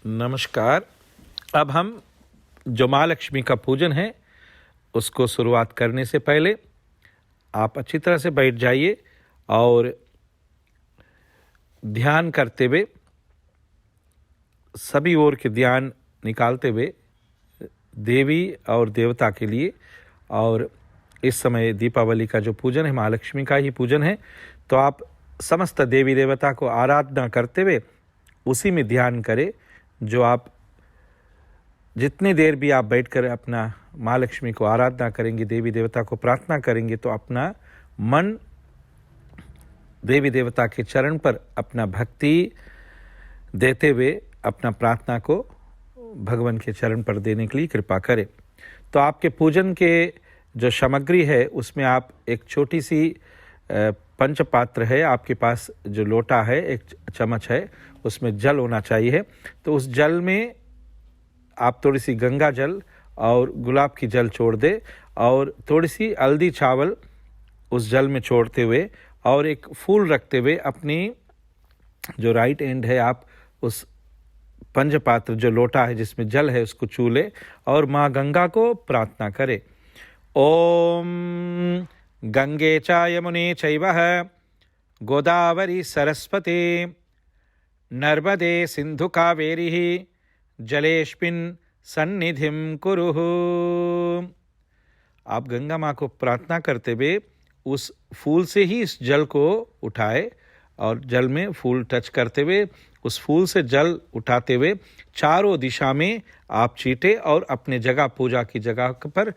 नमस्कार। अब हम जो माँ लक्ष्मी का पूजन है उसको शुरुआत करने से पहले आप अच्छी तरह से बैठ जाइए और ध्यान करते हुए, सभी ओर के ध्यान निकालते हुए देवी और देवता के लिए। और इस समय दीपावली का जो पूजन है माँ लक्ष्मी का ही पूजन है, तो आप समस्त देवी देवता को आराधना करते हुए उसी में ध्यान करें। जो आप जितनी देर भी आप बैठकर अपना माँ लक्ष्मी को आराधना करेंगे, देवी देवता को प्रार्थना करेंगे, तो अपना मन देवी देवता के चरण पर अपना भक्ति देते हुए अपना प्रार्थना को भगवान के चरण पर देने के लिए कृपा करें। तो आपके पूजन के जो सामग्री है उसमें आप एक छोटी सी पंचपात्र है, आपके पास जो लोटा है, एक चम्मच है, उसमें जल होना चाहिए। तो उस जल में आप थोड़ी सी गंगा जल और गुलाब की जल छोड़ दे और थोड़ी सी हल्दी चावल उस जल में छोड़ते हुए और एक फूल रखते हुए अपनी जो राइट एंड है आप उस पंचपात्र जो लोटा है जिसमें जल है उसको छू ले और माँ गंगा को प्रार्थना करे। ओम गंगे च यमुने चैव गोदावरी सरस्वती नर्मदे सिंधु कावेरी जलेस्मिन् सन्निधिं कुरुः। आप गंगा माँ को प्रार्थना करते हुए उस फूल से ही इस जल को उठाए और जल में फूल टच करते हुए उस फूल से जल उठाते हुए चारों दिशा में आप छींटे और अपने जगह पूजा की जगह पर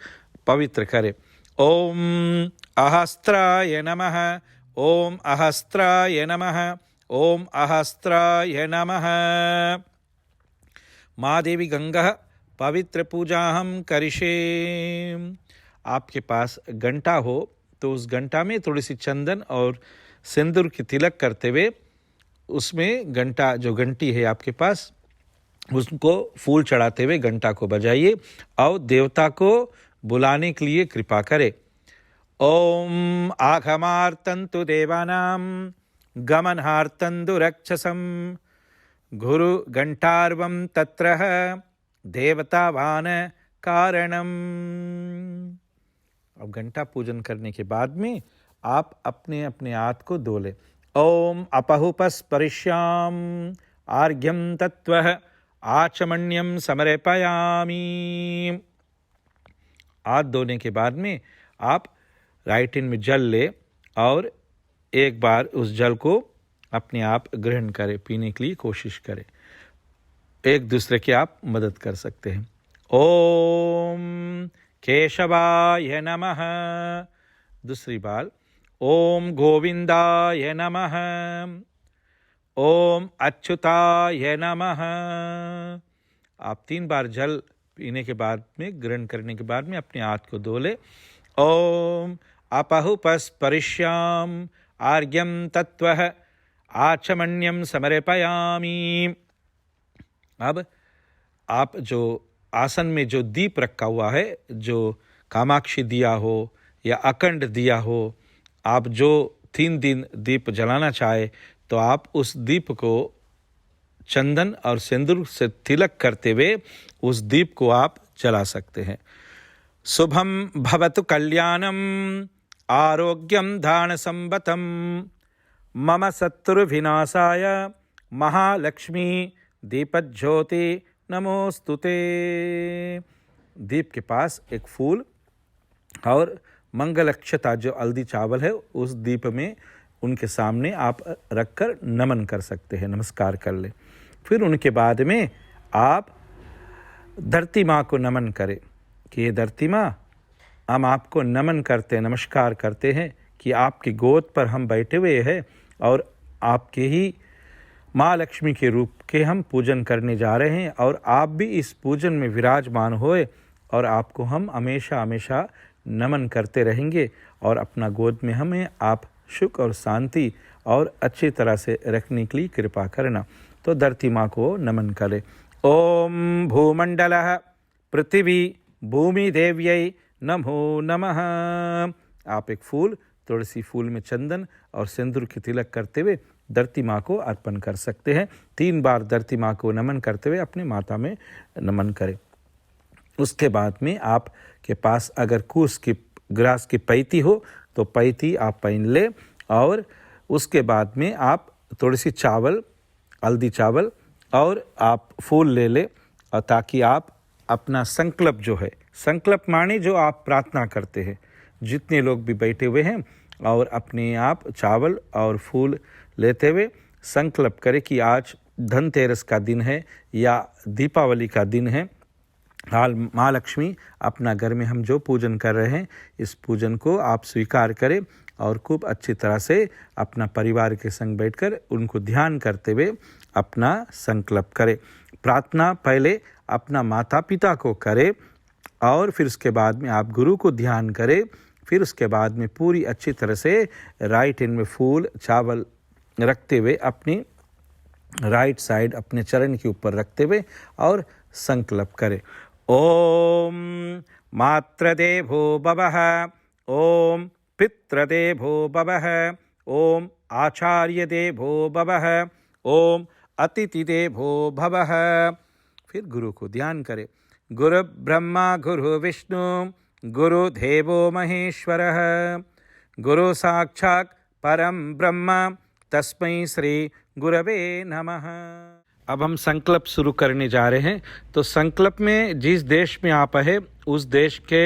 पवित्र करें। ओम अहस्त्राय नमः, ओम अहस्त्राय नमः, ओम अहस्त्राय नमः। माँ देवी गंगा पवित्र पूजा हम करिष्ये। आपके पास घंटा हो तो उस घंटा में थोड़ी सी चंदन और सिंदूर की तिलक करते हुए उसमें घंटा जो घंटी है आपके पास उसको फूल चढ़ाते हुए घंटा को बजाइए और देवता को बुलाने के लिए कृपा करें। ओम आघमार्तन्तु देवानां गमनहार्तन्तु रक्षसं गुरु घंटार्वं तत्र देवतावान कारणम। अब घंटा पूजन करने के बाद में आप अपने अपने हाथ को धो ले। ओम अपहुपस्परिष्याम आर्घ्यम तत्वः आचमन्यम समर्पयामि। हाथ धोने के बाद में आप राइट हैंड में जल ले और एक बार उस जल को अपने आप ग्रहण करें, पीने के लिए कोशिश करें। एक दूसरे की आप मदद कर सकते हैं। ओम केशवाय नमः। दूसरी बार ओम गोविंदाय नमः, ओम अच्युताय नमः। आप 3 बार जल पीने के बाद में ग्रहण करने के बाद में अपने हाथ को धो ले। ओम अपहुपस्परिष्याम आर्घ्यम तत्वः आचमन्यम समर्पयामि। अब आप जो आसन में जो दीप रखा हुआ है, जो कामाक्षी दिया हो या अखंड दिया हो, आप जो 3 दिन दीप जलाना चाहे तो आप उस दीप को चंदन और सिंदूर से तिलक करते हुए उस दीप को आप जला सकते हैं। शुभम भवतु कल्याणम आरोग्यम धान संबतम मम शत्रु विनाशाय महालक्ष्मी दीपज्योति नमोस्तुते। दीप के पास एक फूल और मंगलक्षता जो हल्दी चावल है उस दीप में उनके सामने आप रखकर नमन कर सकते हैं, नमस्कार कर ले। फिर उनके बाद में आप धरती माँ को नमन करें कि ये धरती माँ, हम आपको नमन करते हैं, नमस्कार करते हैं कि आपकी गोद पर हम बैठे हुए हैं और आपके ही माँ लक्ष्मी के रूप के हम पूजन करने जा रहे हैं और आप भी इस पूजन में विराजमान होए और आपको हम हमेशा हमेशा नमन करते रहेंगे और अपना गोद में हमें आप सुख और शांति और अच्छी तरह से रखने के लिए कृपा करना। तो धरती माँ को नमन करें। ओम भूमंडलः पृथ्वी भूमि देव्यै नमो नमः। आप एक फूल, तुलसी फूल में चंदन और सिंदूर की तिलक करते हुए धरती माँ को अर्पण कर सकते हैं। 3 बार धरती माँ को नमन करते हुए अपने माता में नमन करें। उसके बाद में आपके पास अगर कूस की ग्रास की पैती हो तो पैती आप पहन ले, और उसके बाद में आप थोड़ी सी चावल, हल्दी चावल और आप फूल ले ले, ताकि आप अपना संकल्प जो है, संकल्प माने जो आप प्रार्थना करते हैं, जितने लोग भी बैठे हुए हैं, और अपने आप चावल और फूल लेते हुए संकल्प करें कि आज धनतेरस का दिन है या दीपावली का दिन है। हाल माँ लक्ष्मी अपना घर में हम जो पूजन कर रहे हैं, इस पूजन को आप स्वीकार करें और खूब अच्छी तरह से अपना परिवार के संग बैठकर उनको ध्यान करते हुए अपना संकल्प करें। प्रार्थना पहले अपना माता पिता को करें और फिर उसके बाद में आप गुरु को ध्यान करें। फिर उसके बाद में पूरी अच्छी तरह से राइट हैंड में फूल चावल रखते हुए अपनी राइट साइड अपने चरण के ऊपर रखते हुए और संकल्प करें। ओम मातृदेवो भवः, ओम पितृदेवो भवः, ओम आचार्य देवो भवः, ओम अतिथि देवो भवः। फिर गुरु को ध्यान करें। गुरु ब्रह्मा गुरु विष्णु गुरु देवो महेश्वरः, गुरु साक्षात् परम ब्रह्म तस्मै श्री गुरवे नमः। अब हम संकल्प शुरू करने जा रहे हैं। तो संकल्प में जिस देश में आप है उस देश के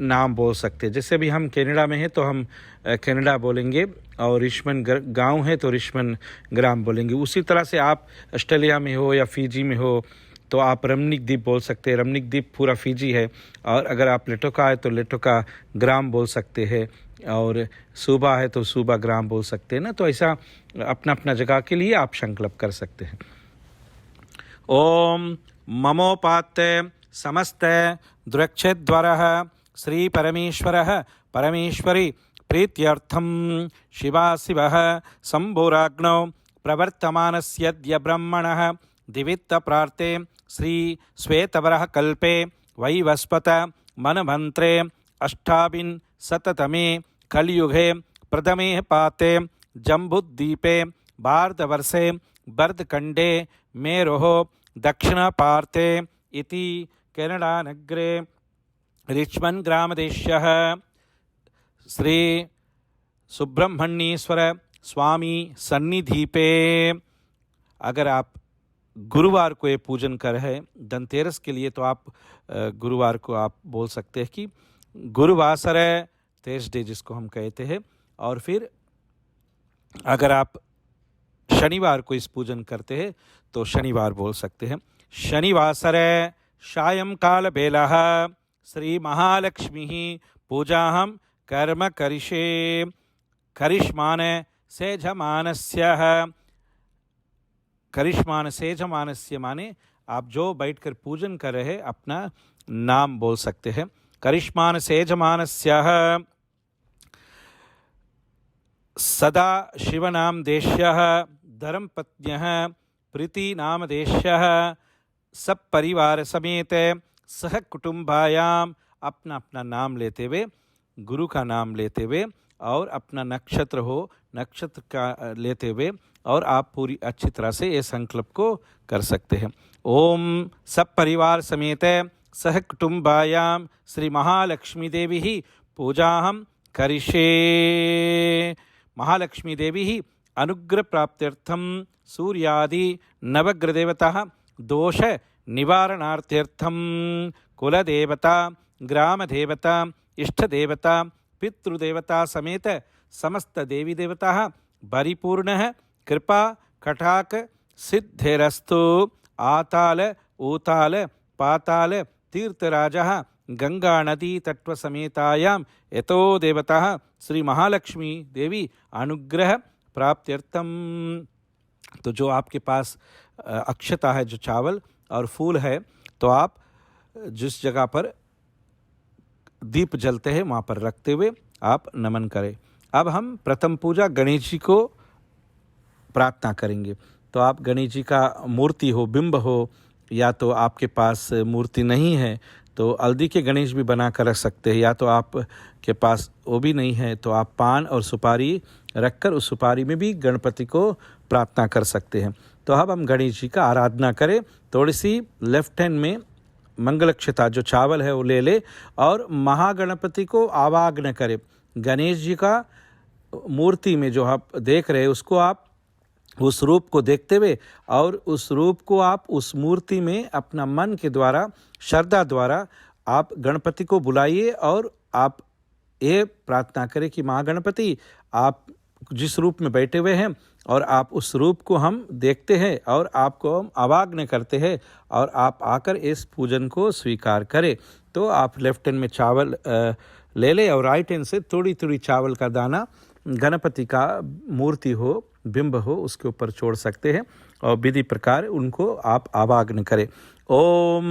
नाम बोल सकते हैं। जैसे भी हम कनाडा में हैं तो हम कनाडा बोलेंगे, और रिचमंड गांव है तो रिचमंड ग्राम बोलेंगे। उसी तरह से आप ऑस्ट्रेलिया में हो या फिजी में हो तो आप रमनिक द्वीप बोल सकते हैं। रमनिक द्वीप पूरा फिजी है। और अगर आप लेटोका है तो लेटोका ग्राम बोल सकते हैं, और सूबा है तो सूबा ग्राम बोल सकते हैं ना। तो ऐसा अपना अपना जगह के लिए आप संकल्प कर सकते हैं। ओम ममोपात्य समस्त द्रक्षद्वरः श्री परमेश्वरः परमेश्वरी प्रीत्यर्थम शिवाशिवः शंभुराग्नौ प्रवर्तमानस्यद्य ब्रह्मणः दिवित्त प्रार्थे श्री श्वेतवरः कल्पे वैवस्वत मनमन्त्रे अष्टाविंशततमे कलियुगे प्रथमे पाते जम्बुद्वीपे भारतवर्षे बर्दखण्डे मेरोः दक्षिणपार्थे इति कनाडानगरे रिचमंड ग्रामदेशः श्री सुब्रह्मण्येश्वर स्वामी सन्निधि पे। अगर आप गुरुवार को ये पूजन कर रहे हैं धनतेरस के लिए, तो आप गुरुवार को आप बोल सकते हैं कि गुरुवासर थर्सडे जिसको हम कहते हैं। और फिर अगर आप शनिवार को इस पूजन करते हैं तो शनिवार बोल सकते हैं। शनिवासर सायंकाल बेलः श्री महालक्ष्मी पूजाहं कर्म करिष्ये करिष्मान सेजमानस्य। करिष्मान सेजमानस्य माने आप जो बैठकर पूजन कर रहे हैं अपना नाम बोल सकते हैं। करिष्मान सेजमानस्य सदा शिवनाम देश्यः धर्मपत्न्यः प्रीति नाम देश्यः सब परिवार समेत सह कुटुंबायाम अपना अपना नाम लेते हुए, गुरु का नाम लेते हुए और अपना नक्षत्र हो नक्षत्र का लेते हुए, और आप पूरी अच्छी तरह से ये संकल्प को कर सकते हैं। ओम सब परिवार समेत सह कुटुंबायाम श्री महालक्ष्मी देवी ही पूजाहं करिष्ये। महालक्ष्मी देवी ही अनुग्रह प्राप्त्यर्थम सूर्यादि नवग्रहदेवता दोष निवारणार्थ्यर्थम कुलदेवता ग्राम देवता इष्ट देवता पितृदेवता समेत समस्त देवी देवता परिपूर्ण कृपा कटाक सिद्धिरस्तु। आताल ऊताल पाताल तीर्थराजः गंगा नदी तत्व समेतायां यतो देवता श्री महालक्ष्मी देवी अनुग्रह प्राप्त्यर्थम। तो जो आपके पास अक्षता है, जो चावल और फूल है, तो आप जिस जगह पर दीप जलते हैं वहाँ पर रखते हुए आप नमन करें। अब हम प्रथम पूजा गणेश जी को प्रार्थना करेंगे। तो आप गणेश जी का मूर्ति हो, बिंब हो, या तो आपके पास मूर्ति नहीं है तो हल्दी के गणेश भी बना कर रख सकते हैं, या तो आप के पास वो भी नहीं है तो आप पान और सुपारी रखकर उस सुपारी में भी गणपति को प्रार्थना कर सकते हैं। तो अब हम गणेश जी का आराधना करें। थोड़ी सी लेफ्ट हैंड में मंगलक्षता जो चावल है वो ले ले और महागणपति को आवाहन करें। गणेश जी का मूर्ति में जो आप देख रहे हैं उसको आप उस रूप को देखते हुए और उस रूप को आप उस मूर्ति में अपना मन के द्वारा श्रद्धा द्वारा आप गणपति को बुलाइए और आप ये प्रार्थना करें कि महागणपति आप जिस रूप में बैठे हुए हैं और आप उस रूप को हम देखते हैं और आपको हम आवाहन करते हैं और आप आकर इस पूजन को स्वीकार करें। तो आप लेफ्ट हैंड में चावल ले ले और राइट हैंड से थोड़ी थोड़ी चावल का दाना गणपति का मूर्ति हो बिंब हो उसके ऊपर छोड़ सकते हैं और विधि प्रकार उनको आप आवाहन करें। ओम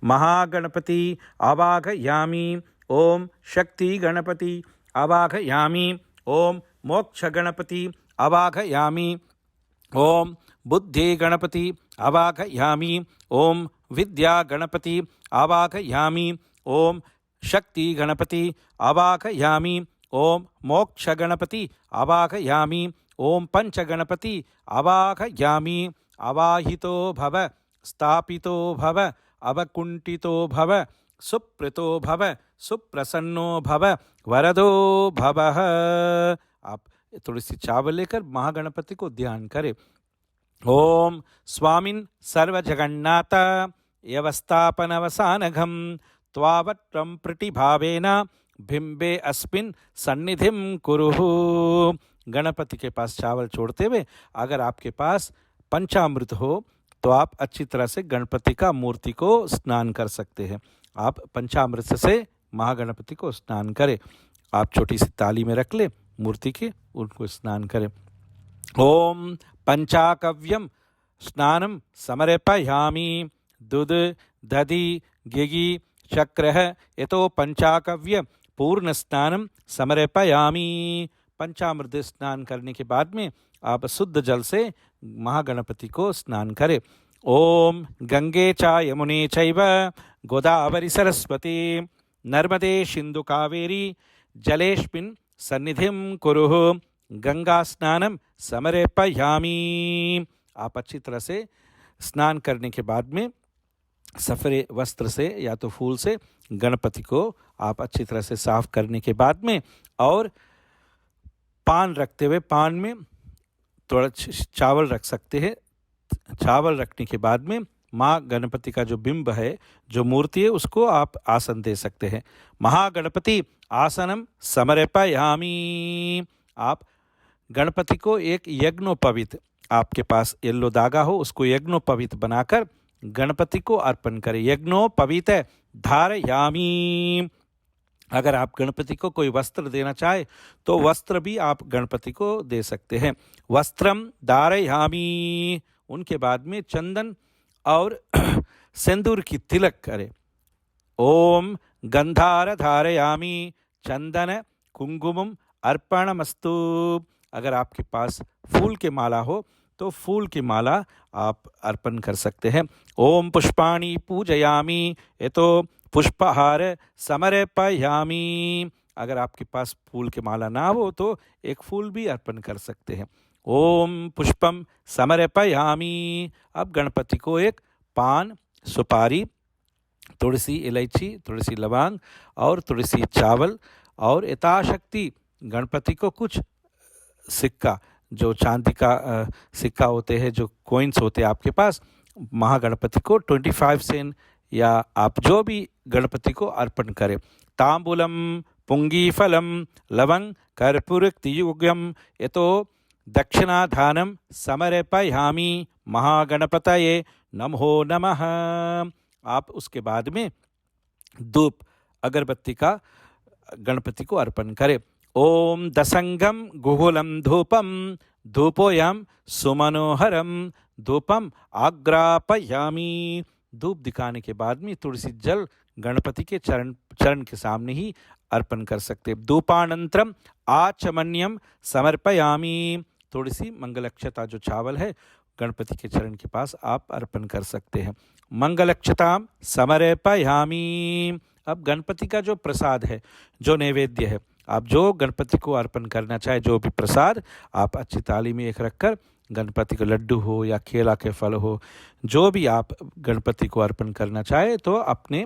महागणपति आवाहयामि, ओम शक्ति गणपति आवाहयामि, ओम मोक्ष गणपति आवाहयामि, ओम बुद्धि गणपति आवाहयामि, ओम विद्या गणपति आवाहयामि, ओम शक्ति गणपति आवाहयामि, ओम मोक्ष गणपति आवाहयामि, ओम पंच गणपति आवाहयामि। आवाहितो भव, स्थापितो भव, अवकुंठितो भव, सुप्रीतो भव, सुप्रसन्नो भव, वरदो भवः। आप थोड़ी सी चावल लेकर महागणपति को ध्यान करें। ओम स्वामिन् सर्वजगन्नाथ व्यवस्थापनवसानघं त्वावत्रं प्रतिभावेन बिंबे अस्मिन् सन्निधिं कुरुः। गणपति के पास चावल छोड़ते हुए अगर आपके पास पंचामृत हो तो आप अच्छी तरह से गणपति का मूर्ति को स्नान कर सकते हैं। आप पंचामृत से महागणपति को स्नान करें। आप छोटी सी ताली में रख ले मूर्ति के, उनको स्नान करें। ओम पंचाकव्यम स्नानम समर्पयामि, दूध दधि गिगी चक्रः यतो पंचाकव्य पूर्ण स्नानम समर्पयामि। पंचामृत स्नान करने के बाद में आप शुद्ध जल से महागणपति को स्नान करें। ओम गंगे च यमुने चैव गोदावरी सरस्वती नर्मदे सिंधु कावेरी जलेस्मिन् सन्निधिं कुरुः, गंगा स्नानम समर्पयामि। आप अच्छी तरह से स्नान करने के बाद में सफ़ेद वस्त्र से या तो फूल से गणपति को आप अच्छी तरह से साफ करने के बाद में और पान रखते हुए पान में थोड़ा चावल रख सकते हैं। चावल रखने के बाद में माँ गणपति का जो बिंब है जो मूर्ति है उसको आप आसन दे सकते हैं। महागणपति आसनम समर्पयामि। आप गणपति को एक यज्ञोपवीत, आपके पास येलो धागा हो उसको यज्ञोपवीत बनाकर गणपति को अर्पण करें। यज्ञोपवीत धारयामि। अगर आप गणपति को कोई वस्त्र देना चाहे तो वस्त्र भी आप गणपति को दे सकते हैं। वस्त्रम धारयामि। उनके बाद में चंदन और सिंदूर की तिलक करें। ओम गंधार धारयामि, चंदन कुंकुमम अर्पणमस्तु। अगर आपके पास फूल के माला हो तो फूल की माला आप अर्पण कर सकते हैं। ओम पुष्पाणि पूजयामि यतो पुष्पहार समर्पयामि। अगर आपके पास फूल की माला ना हो तो एक फूल भी अर्पण कर सकते हैं। ओम पुष्पम समर्पयामि। अब गणपति को एक पान, सुपारी, थोड़ी सी इलायची, थोड़ी सी लौंग और थोड़ी सी चावल और यथाशक्ति गणपति को कुछ सिक्का, जो चांदी का सिक्का होते हैं, जो कॉइन्स होते हैं आपके पास, महागणपति को 25 सेंट या आप जो भी गणपति को अर्पण करें। तांबूलम पुंगीफलम लवंग कर्पूरयुग्यम यतो दक्षिणाधानम समर्पयामि महागणपतये नमो नमः। आप उसके बाद में धूप अगरबत्ती का गणपति को अर्पण करें। ओम दसंगम गुहुलम धूपम धूपोयम सुमनोहरम धूपम आग्रापयामि। धूप दिखाने के बाद में थोड़ी सी जल गणपति के चरण के सामने ही अर्पण कर सकते। धूपानंतरम आचमन्यम समर्पयामि। थोड़ी सी मंगलक्षता जो चावल है गणपति के चरण के पास आप अर्पण कर सकते हैं। मंगलक्षताम समर्पयामी। अब गणपति का जो प्रसाद है, जो नैवेद्य है, आप जो गणपति को अर्पण करना चाहे, जो भी प्रसाद, आप अच्छी थाली में एक रखकर गणपति को लड्डू हो या केला के फल हो, जो भी आप गणपति को अर्पण करना चाहे तो अपने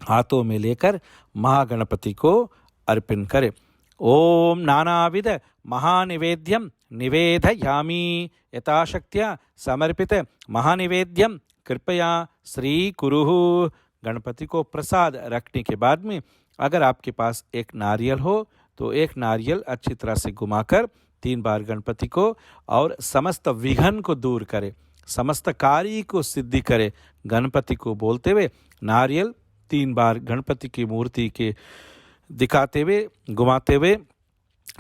हाथों में लेकर महागणपति को अर्पण करें। ओम नानाविध महानिवेद्यम निवेदयामी। यथाशक्त्या समर्पित महानिवेद्यम कृपया श्री कुरुः। गणपति को प्रसाद रखने के बाद में अगर आपके पास एक नारियल हो तो एक नारियल अच्छी तरह से घुमाकर 3 बार गणपति को, और समस्त विघ्न को दूर करे, समस्त कार्य को सिद्धि करे, गणपति को बोलते हुए नारियल 3 बार गणपति की मूर्ति के दिखाते हुए, घुमाते हुए,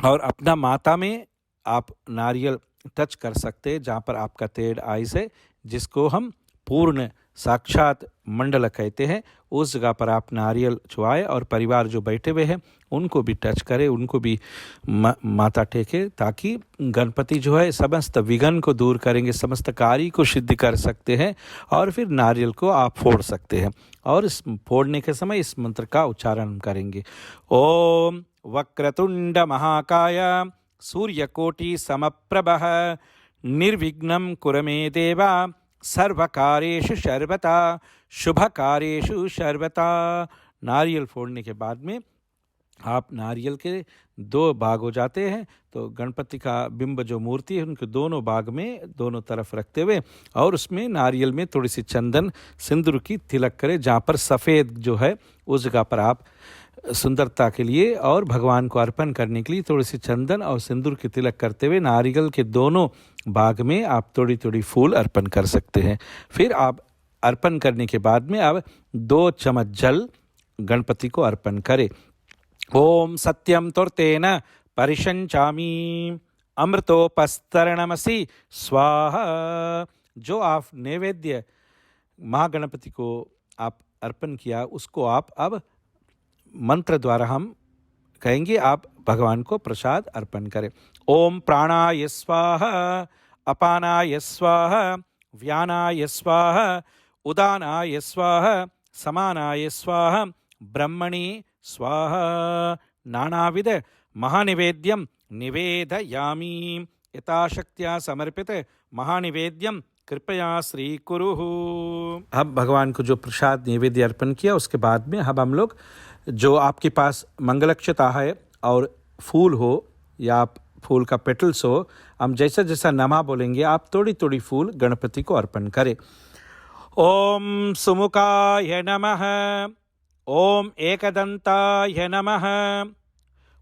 और अपना माथा में आप नारियल टच कर सकते हैं जहाँ पर आपका थर्ड आई से, जिसको हम पूर्ण साक्षात मंडल कहते हैं, उस जगह पर आप नारियल छुआए और परिवार जो बैठे हुए हैं उनको भी टच करें, उनको भी माथा टेके, ताकि गणपति जो है समस्त विघ्न को दूर करेंगे, समस्त कार्य को सिद्ध कर सकते हैं। और फिर नारियल को आप फोड़ सकते हैं और इस फोड़ने के समय इस मंत्र का उच्चारण करेंगे। ओम वक्रतुंड महाकाय सूर्यकोटि समप्रभः निर्विघ्नं कुरु मे देवा सर्वकार्येषु सर्वदा शुभकार्येषु सर्वदा। नारियल फोड़ने के बाद में आप नारियल के 2 भाग हो जाते हैं, तो गणपति का बिंब जो मूर्ति है उनके दोनों भाग में दोनों तरफ रखते हुए, और उसमें नारियल में थोड़ी सी चंदन सिंदूर की तिलक करें, जहाँ पर सफ़ेद जो है उस जगह पर आप सुंदरता के लिए और भगवान को अर्पण करने के लिए थोड़ी सी चंदन और सिंदूर की तिलक करते हुए नारियल के दोनों भाग में आप थोड़ी थोड़ी फूल अर्पण कर सकते हैं। फिर आप अर्पण करने के बाद में अब 2 चम्मच जल गणपति को अर्पण करें। ओम सत्यम तुर्तेन परिशंचामी अमृतोपस्तरणमसि स्वाहा। जो आप नैवेद्य महागणपति को आप अर्पण किया, उसको आप अब मंत्र द्वारा हम कहेंगे, आप भगवान को प्रसाद अर्पण करें। ओम प्राणाय स्वाहा अपानाय स्वाहा व्यानाय स्वाहा उदानाय स्वाहा समानाय स्वाहा ब्रह्मणि स्वाहा। नानाविध महानिवेद्यम निवेदयामी। यथाशक्त्या समर्पित महानिवेद्यम कृपया श्री कुरुः। अब भगवान को जो प्रसाद नैवेद्य अर्पण किया, उसके बाद में अब हम लोग जो आपके पास मंगलक्षता है और फूल हो या आप फूल का पेटल्स हो, हम जैसा जैसा नमा बोलेंगे आप थोड़ी थोड़ी फूल गणपति को अर्पण करें। ओम सुमुखाय नमः, ओम एकदंताय नमः,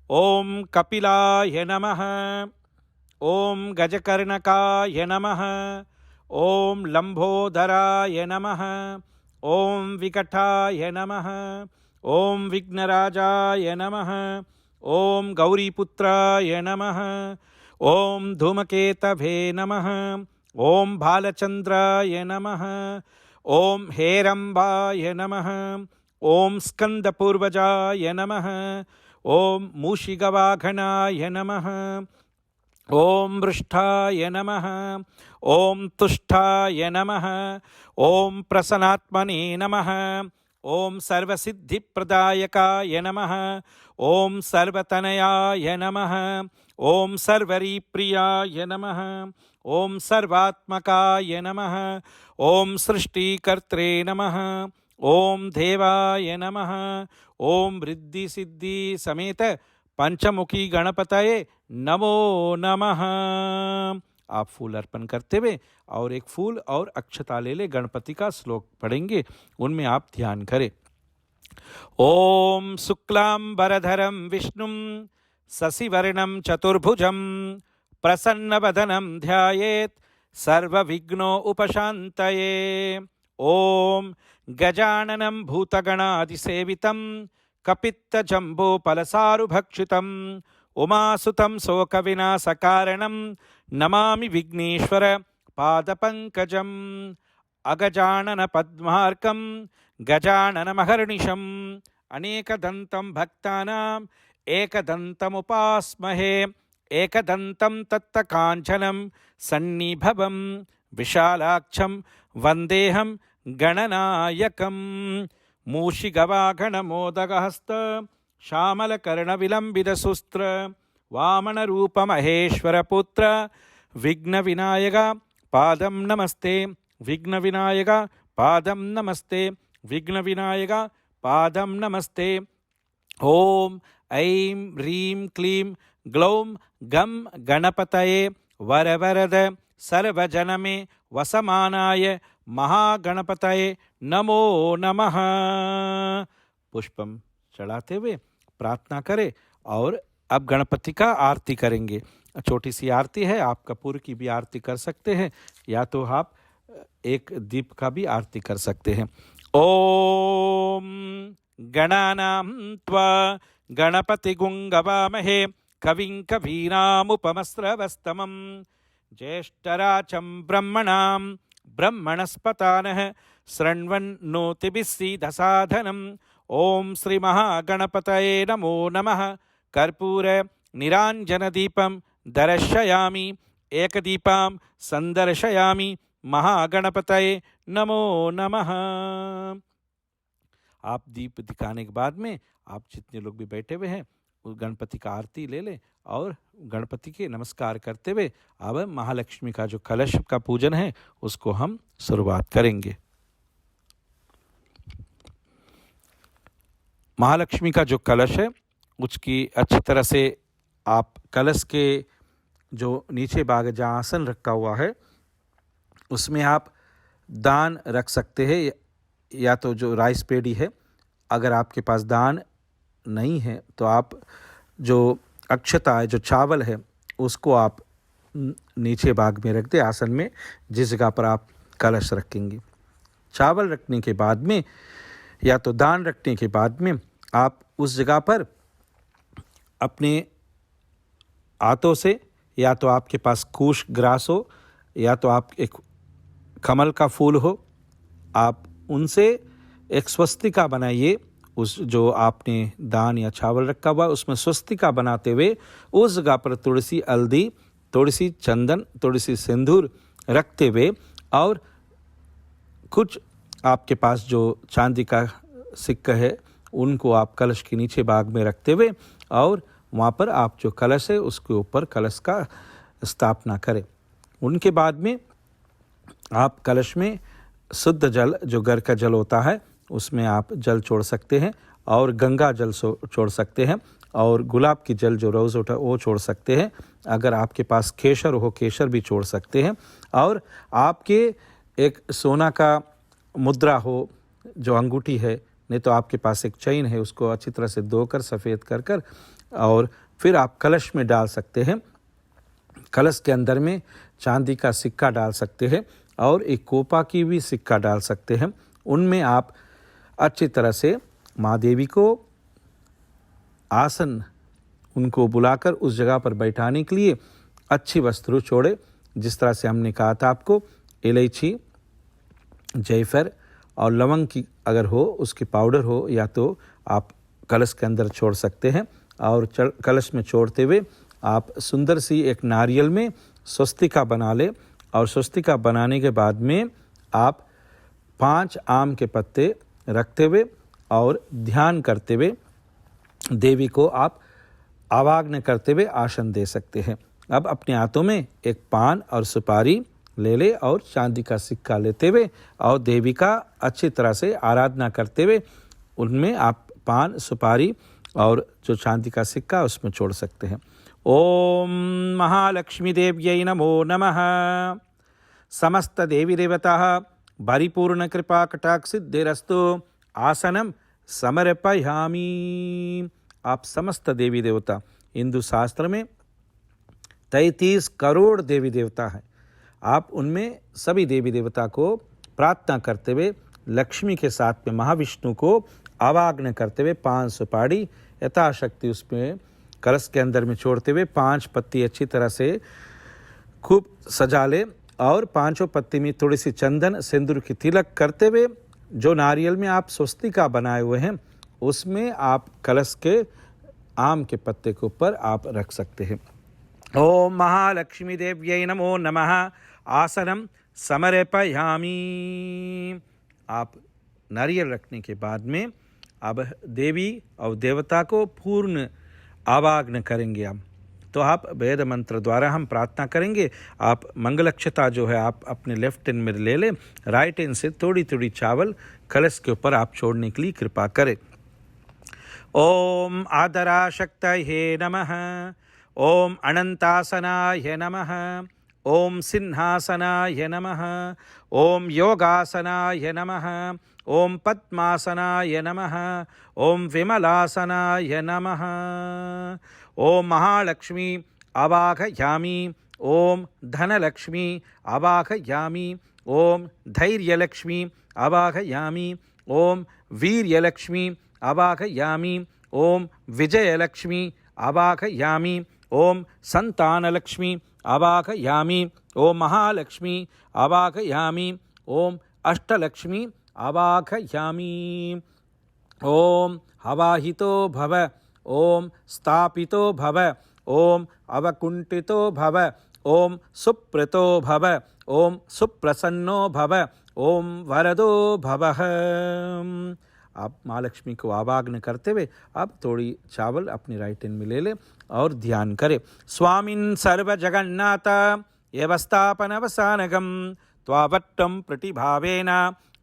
ओम कपिलाय नमः, ओम गजकर्णकाय नमः, ओम लंबोदराय नमः, ओम विकटाय नमः, ओम विघ्नराजाय नमः, ओम गौरीपुत्राय नमः, ओम धूमकेतवे नमः, ओम भालचंद्राय नमः, ओम हेरंबाय नमः, ओम स्कंदपूर्वजाय नमः, ओम मूषिगवाघनाय नमः, ओम वृष्ठाय नमः, ओम तुष्टाय नमः, ओम प्रसन्नात्मने नमः, ओम सर्वसिद्धिप्रदायकाय नमः, ओम सर्वतनयाय नमः, ओम सर्वरीप्रियाय नमः, ओम सर्वात्मकाय नमः, ओम सृष्टिकर्त्रे नमः, ओम देवाय नमः, ओम रिद्धि सिद्धि समेत पंचमुखी गणपतये नमो नमः। आप फूल अर्पण करते हुए और एक फूल और अक्षता ले ले, गणपति का श्लोक पढ़ेंगे, उनमें आप ध्यान करें। ओम शुक्लांबरधरं विष्णुं शशिवर्णं चतुर्भुजं प्रसन्नवदनं ध्यायेत् सर्वविघ्नो उपशान्तये। ओम गजाननं भूतगणादिसेवितं कपित्तजम्बूफलसारुभक्षितम् उमासुतं शोकविनाशकारणं नमामि विघ्नेश्वर पादपङ्कजम्। अगजानन पद्मार्कं गजाननमहर्निशम् अनेकदन्तं भक्तानां एकदन्तमुपास्महे। एकदन्तं तत्तकाञ्चनं सन्निभवं विशालाक्षं वन्देऽहं गणनायकं मूषिगवागणमोदगहस्त श्यामलकर्णविलम्बितशुस्त्र वामनरूपमहेश्वरपुत्र विघ्नविनायक पादं नमस्ते विघ्नविनायक पादं नमस्ते विघ्नविनायक पादं नमस्ते। ओम ऐं ह्रीं क्लीं ग्लौं गं गणपतये वरवरद सर्वजनमे वसमानाय महागणपतये नमो नमः। पुष्पम चढ़ाते हुए प्रार्थना करें और अब गणपति का आरती करेंगे। छोटी सी आरती है, आप कपूर की भी आरती कर सकते हैं या तो आप एक दीप का भी आरती कर सकते हैं। ओम गणानां त्वा गणपतिगुं गवामहे कविं कवीनामुपमस्रवस्तमं ज्येष्ठराजं ब्रह्मणां ब्रह्मणस्पतानः शृण्वन्नोतिभिस्सीदसाधनम्। ओम श्री महागणपतये नमो नमः। कर्पूर निराञ्जनदीपं दर्शयामि एकदीपां संदर्शयामि महागणपतये नमो नमः। आप दीप दिखाने के बाद में आप जितने लोग भी बैठे हुए हैं उस गणपति का आरती ले लें और गणपति के नमस्कार करते हुए अब महालक्ष्मी का जो कलश का पूजन है उसको हम शुरुआत करेंगे। महालक्ष्मी का जो कलश है उसकी अच्छी तरह से आप कलश के जो नीचे भाग जहाँ आसन रखा हुआ है उसमें आप दान रख सकते हैं या तो जो राइस पेड़ी है। अगर आपके पास दान नहीं है तो आप जो अक्षता है जो चावल है उसको आप नीचे भाग में रख दें आसन में जिस जगह पर आप कलश रखेंगे। चावल रखने के बाद में या तो दान रखने के बाद में आप उस जगह पर अपने हाथों से या तो आपके पास कुश ग्रास हो या तो आप एक कमल का फूल हो, आप उनसे एक स्वस्तिका बनाइए। उस जो आपने दान या चावल रखा हुआ उसमें स्वस्तिका बनाते हुए उस जगह पर थोड़ी सी हल्दी, थोड़ी सी चंदन, थोड़ी सी सिंदूर रखते हुए और कुछ आपके पास जो चांदी का सिक्का है उनको आप कलश के नीचे भाग में रखते हुए और वहाँ पर आप जो कलश है उसके ऊपर कलश का स्थापना करें। उनके बाद में आप कलश में शुद्ध जल जो घर का जल होता है उसमें आप जल छोड़ सकते हैं और गंगा जल छोड़ सकते हैं और गुलाब की जल जो रोज़ होता है वो छोड़ सकते हैं। अगर आपके पास केसर हो केसर भी छोड़ सकते हैं और आपके एक सोना का मुद्रा हो जो अंगूठी है, नहीं तो आपके पास एक चैन है उसको अच्छी तरह से धोकर सफ़ेद कर और फिर आप कलश में डाल सकते हैं। कलश के अंदर में चांदी का सिक्का डाल सकते हैं और एक कोपा की भी सिक्का डाल सकते हैं। उनमें आप अच्छी तरह से माँ देवी को आसन उनको बुलाकर उस जगह पर बैठाने के लिए अच्छी वस्त्र छोड़े। जिस तरह से हमने कहा था आपको, इलायची, जायफल और लवंग की अगर हो उसकी पाउडर हो या तो आप कलश के अंदर छोड़ सकते हैं और कलश में छोड़ते हुए आप सुंदर सी एक नारियल में स्वस्तिका बना ले और स्वस्तिका बनाने के बाद में आप 5 आम के पत्ते रखते हुए और ध्यान करते हुए देवी को आप आवाहन करते हुए आसन दे सकते हैं। अब अपने हाथों में एक पान और सुपारी ले ले और चांदी का सिक्का लेते हुए और देवी का अच्छी तरह से आराधना करते हुए उनमें आप पान, सुपारी और जो चांदी का सिक्का उसमें छोड़ सकते हैं। ओम महालक्ष्मी देव्यै नमो नमः। समस्त देवी देवताः परिपूर्ण कृपा कटाक्ष सिद्धिरस्तु। आसनम समर्पयामि। आप समस्त देवी देवता, हिंदू शास्त्र में 33 करोड़ देवी देवता हैं, आप उनमें सभी देवी देवता को प्रार्थना करते हुए लक्ष्मी के साथ में महाविष्णु को आवाहन करते हुए 5 सुपारी यथाशक्ति उसमें कलश के अंदर में छोड़ते हुए 5 पत्ती अच्छी तरह से खूब सजा ले और 5 पत्ती में थोड़ी सी चंदन सिंदूर की तिलक करते हुए जो नारियल में आप स्वस्तिका बनाए हुए हैं उसमें आप कलश के आम के पत्ते के ऊपर आप रख सकते हैं। ओम महालक्ष्मी देव्यै नमो नमः। आसनम समर्पयामि। आप नारियल रखने के बाद में अब देवी और देवता को पूर्ण आवाहन करेंगे हम। तो आप वेद मंत्र द्वारा हम प्रार्थना करेंगे। आप मंगलक्षता जो है आप अपने लेफ्ट हैंड में ले लें, राइट हैंड से थोड़ी थोड़ी चावल कलश के ऊपर आप छोड़ने के लिए कृपा करें। ओम आदराशक्तये नमः, ओम अनंतासनाय नमः, ओम सिंहासनाय नमः, ओम योगासनाय नमः, ओम पद्मासनाय नमः, ओम विमलासनाय नमः, ओम महालक्ष्मी आवाहयामि, ओम धनलक्ष्मी आवाहयामि, ओम धैर्यलक्ष्मी आवाहयामि, ओम वीर्यलक्ष्मी आवाहयामि, ओम विजयलक्ष्मी आवाहयामि, ओम संतानलक्ष्मी आवाहयामि, ओम महालक्ष्मी आवाहयामि, ओम अष्टलक्ष्मी आवाहयामि। ओम हवाहितो भव, ओम स्थापितो भव, ओम अवकुंठितो भव, ओम सुप्रतो भव, ओम सुप्रसन्नो भव, ओम वरदो भवः। आप माँ लक्ष्मी को आवाहन करते हुए आप थोड़ी चावल अपनी राइट हैंड में ले लें और ध्यान करें। स्वामिन् सर्व जगन्नाथ व्यवस्थापनवसानगम त्वावट्टम प्रतिभावेन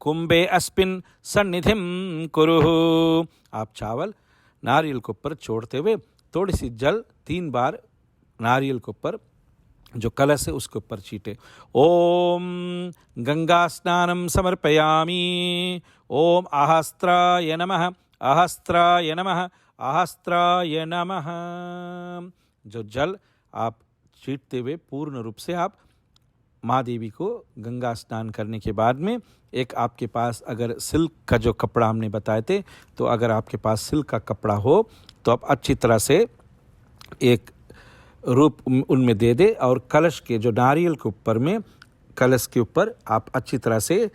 कुंभे अस्मिन् सन्निधिं कुरुः। आप चावल नारियल के ऊपर छोड़ते हुए थोड़ी सी जल 3 बार नारियल के ऊपर जो कलश है उसके ऊपर छीटे। ओम गंगा स्नानम समर्पयामि, ओम आहस्त्राय नमः, आहस्त्राय नमः, आहस्त्राय नमः। जो जल आप छीटते हुए पूर्ण रूप से आप माँ देवी को गंगा स्नान करने के बाद में एक आपके पास अगर सिल्क का जो कपड़ा हमने बताए थे, तो अगर आपके पास सिल्क का कपड़ा हो तो आप अच्छी तरह से एक रूप उनमें दे दे और कलश के जो नारियल के ऊपर में कलश के ऊपर आप अच्छी तरह से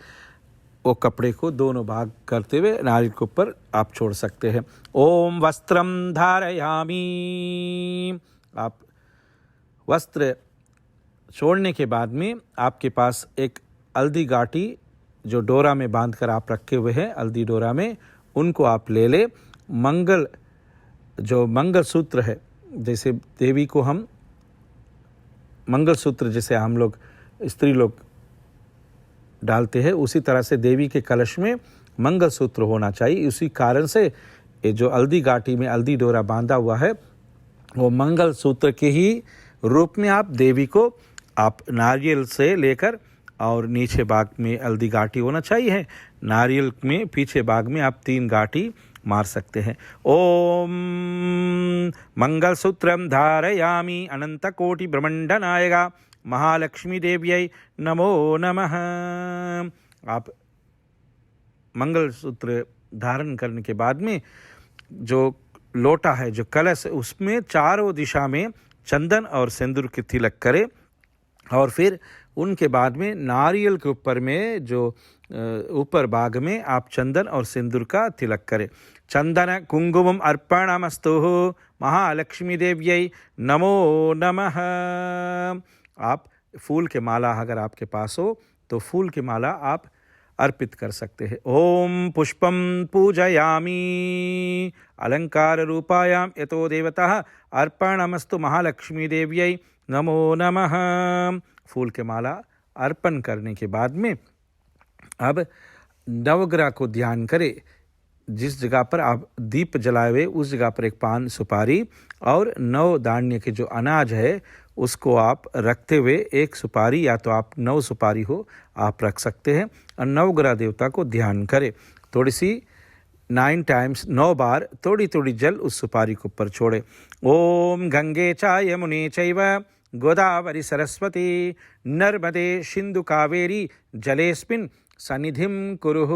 वो कपड़े को दोनों भाग करते हुए नारियल के ऊपर आप छोड़ सकते हैं। ओम वस्त्रम धारयामि। आप वस्त्र छोड़ने के बाद में आपके पास एक हल्दी गाठी जो डोरा में बांध कर आप रखे हुए हैं, हल्दी डोरा में, उनको आप ले ले। जो मंगल सूत्र है, जैसे देवी को हम मंगल सूत्र जैसे हम लोग स्त्री लोग डालते हैं, उसी तरह से देवी के कलश में मंगल सूत्र होना चाहिए। उसी कारण से ये जो हल्दी गाठी में हल्दी डोरा बांधा हुआ है वो मंगल सूत्र के ही रूप में आप देवी को आप नारियल से लेकर और नीचे भाग में हल्दी गाठी होना चाहिए, नारियल में पीछे भाग में आप 3 गाठी मार सकते हैं। ओम मंगलसूत्रम धारयामि अनंत कोटि ब्रह्मांड नायका महालक्ष्मी देव्यै नमो नमः। आप मंगलसूत्र धारण करने के बाद में जो लोटा है, जो कलश है, उसमें चारों दिशा में चंदन और सिंदूर की तिलक करें और फिर उनके बाद में नारियल के ऊपर में जो ऊपर भाग में आप चंदन और सिंदूर का तिलक करें। चंदन कुंकुमम अर्पणमस्तु महालक्ष्मी देव्यै नमो नमः। आप फूल के माला अगर आपके पास हो तो फूल की माला आप अर्पित कर सकते हैं। ओम पुष्पम पूजयामि अलंकार रूपायाम यतो देवता अर्पणमस्तु महालक्ष्मी देव्यै नमो नमः। फूल के माला अर्पण करने के बाद में अब नवग्रह को ध्यान करें। जिस जगह पर आप दीप जलाए हुए उस जगह पर एक पान सुपारी और 9 धान्य के जो अनाज है उसको आप रखते हुए एक सुपारी या तो आप 9 सुपारी हो आप रख सकते हैं और नवग्रह देवता को ध्यान करें। थोड़ी सी 9 टाइम्स 9 बार थोड़ी थोड़ी जल उस सुपारी के ऊपर छोड़े। ओम गंगे च यमुने चैव गोदावरी सरस्वती नर्मदे सिंधु कावेरी जलेस्मिन् सन्निधिं कुरुः।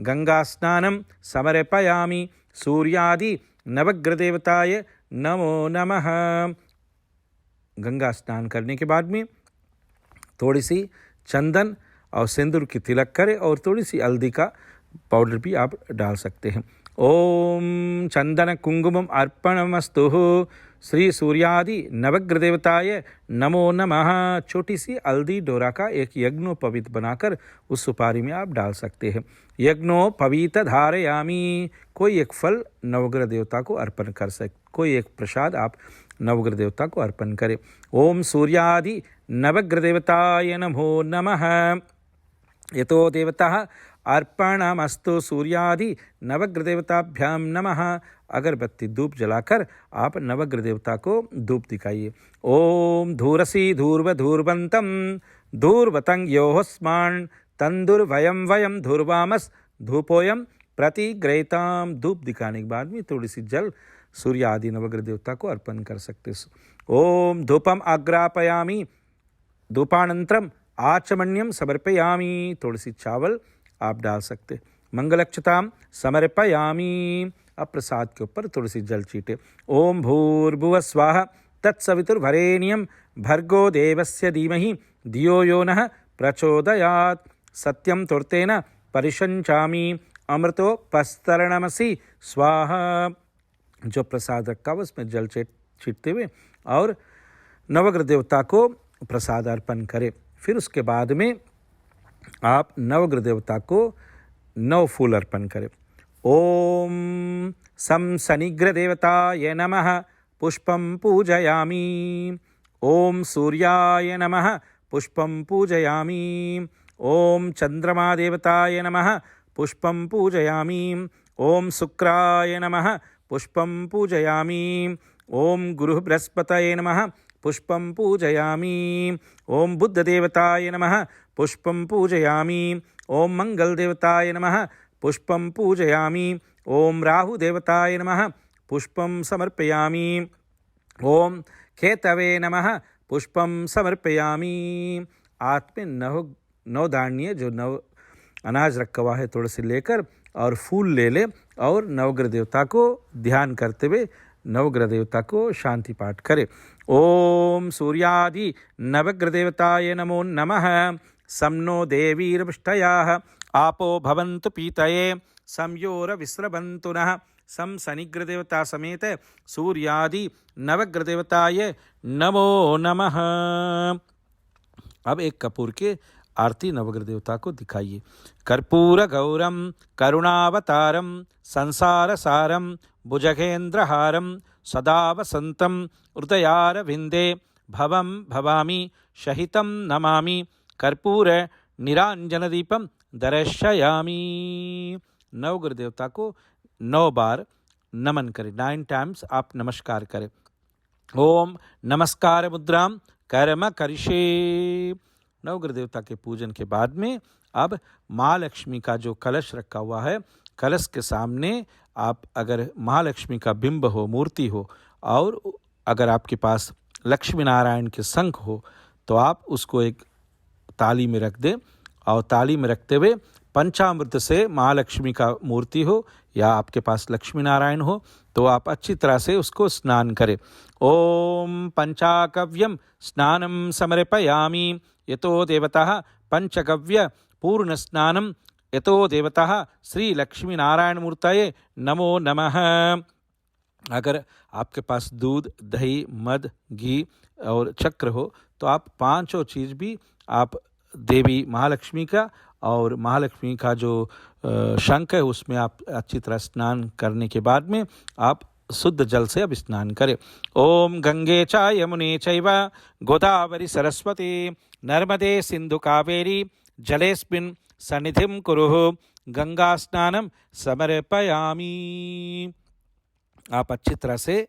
गंगा स्नानं समर्पयामि सूर्यादि नवग्रहदेवताय नमो नमः। गंगा स्नान करने के बाद में थोड़ी सी चंदन और सिंदूर की तिलक करें और थोड़ी सी हल्दी का पाउडर भी आप डाल सकते हैं। ओम चंदन कुंकुमम अर्पणमस्तु श्री सूर्यादि नवग्रह देवताय नमो नमः। छोटी सी हल्दी डोरा का एक यज्ञोपवीत बनाकर उस सुपारी में आप डाल सकते हैं। यज्ञोपवीत धारयामी, कोई एक फल नवग्रह देवता को अर्पण कर सकते, कोई एक प्रसाद आप नवग्रह देवता को अर्पण करें। ओम सूर्यादि नवग्रह देवताय नमो नमः। यतो देवता अर्पणमस्तु सूर्यादि नवग्रह देवताभ्याम नमः। अगरबत्ती धूप जलाकर आप नवग्रह देवता को धूप दिखाइए। ओम धूरसी धूर्व धूर्वंतम धूर्वतं योहस्मान् तंदुर्वयम वयम धूर्वामस धूपोयम प्रतिग्रहिताम। धूप दिखाने के बाद में थोड़ी सी जल सूर्य आदि नवग्रह देवता को अर्पण कर सकते। ओम धूपम आग्रापयामी धूपानंतरम आचमन्यम समर्पयामी, थोड़ी सी चावल आप डाल सकते। मंगलक्षताम समर्पयामी, अब प्रसाद के ऊपर थोड़ी सी जल चीटे। ओम भूर्भुवः स्वाहा तत्सवितुर्वरेण्यं भर्गो देवस्य धीमहि धियो यो नः प्रचोदयात्। सत्यम तुर्तेन परिशंचामी अमृतोपस्तरणमसि स्वाहा। जो प्रसाद रखा हुआ उसमें जल छीटते हुए और नवग्रह देवता को प्रसाद अर्पण करें। फिर उसके बाद में आप नवग्रह देवता को 9 फूल अर्पण करें। ओम सम शनिग्रह देवताय नमः पुष्पं पूजयामी। ओम सूर्याय नमः पुष्पं पूजयामी। ओम चंद्रमा देवताय नमः पुष्पं पूजयामी। ओम शुक्राय नमः पुष्पं पूजयामी। ओम गुरु बृहस्पतये नमः पुष्पं पूजयामी। ओम बुद्ध देवताय नमः पुष्पं पूजयामी। ओम मंगल देवताय नमः पुष्पं पूजयामी। ओम राहु देवताय नमः पुष्पं समर्पयामी। ओम केतवे नमः पुष्पं समर्पयामी। हाथ में 9 दानिये जो 9 अनाज रखा हुआ है थोड़े से लेकर और फूल ले ले और नवग्रह देवता को ध्यान करते हुए नवग्रह देवता को शांति पाठ करे। ओम सूर्यादि नवग्रह देवताय नमो नमः। सम्नो देवीर्विष्टयाः आपो भवन्तु पीतये संयोर विस्रवन्तु नः। सम शनिग्रह देवता समेत सूर्यादि नवग्रह देवताय नमो नमः। अब एक कपूर के आरती नवग्रह देवता को दिखाइए। कर्पूर गौरम करुणावतारम संसार सारम भुजगेन्द्रहारम सदा वसंतम हृदयारविंदे भवम भवामी शहितं नमामि कर्पूर निरांजन दीपम दर्शयामी। नवग्रह देवता को 9 बार नमन करें, 9 टाइम्स आप नमस्कार करें। ओम नमस्कार मुद्राम कर्म करिष्ये। नवग्रह देवता के पूजन के बाद में अब महालक्ष्मी का जो कलश रखा हुआ है, कलश के सामने आप अगर महालक्ष्मी का बिंब हो, मूर्ति हो, और अगर आपके पास लक्ष्मी नारायण के शंख हो तो आप उसको एक ताली में रख दें और ताली में रखते हुए पंचामृत से महालक्ष्मी का मूर्ति हो या आपके पास लक्ष्मी नारायण हो तो आप अच्छी तरह से उसको स्नान करें। ओम पंचाकव्यम स्नानम समर्पयामी यतो देवता पंचगव्य पूर्ण स्नानम यतो देवता श्री लक्ष्मी नारायण मूर्तये नमो नमः। अगर आपके पास दूध, दही, मध, घी और चक्र हो तो आप 5 चीज़ भी आप देवी महालक्ष्मी का और महालक्ष्मी का जो शंख है उसमें आप अच्छी तरह स्नान करने के बाद में आप शुद्ध जल से अब स्नान करें। ओम गंगे च यमुने चैव गोदावरी सरस्वती नर्मदे सिंधु कावेरी जलेस्मिन् सन्निधिं कुरुः गंगा स्नानम समर्पयामी। आप अच्छी तरह से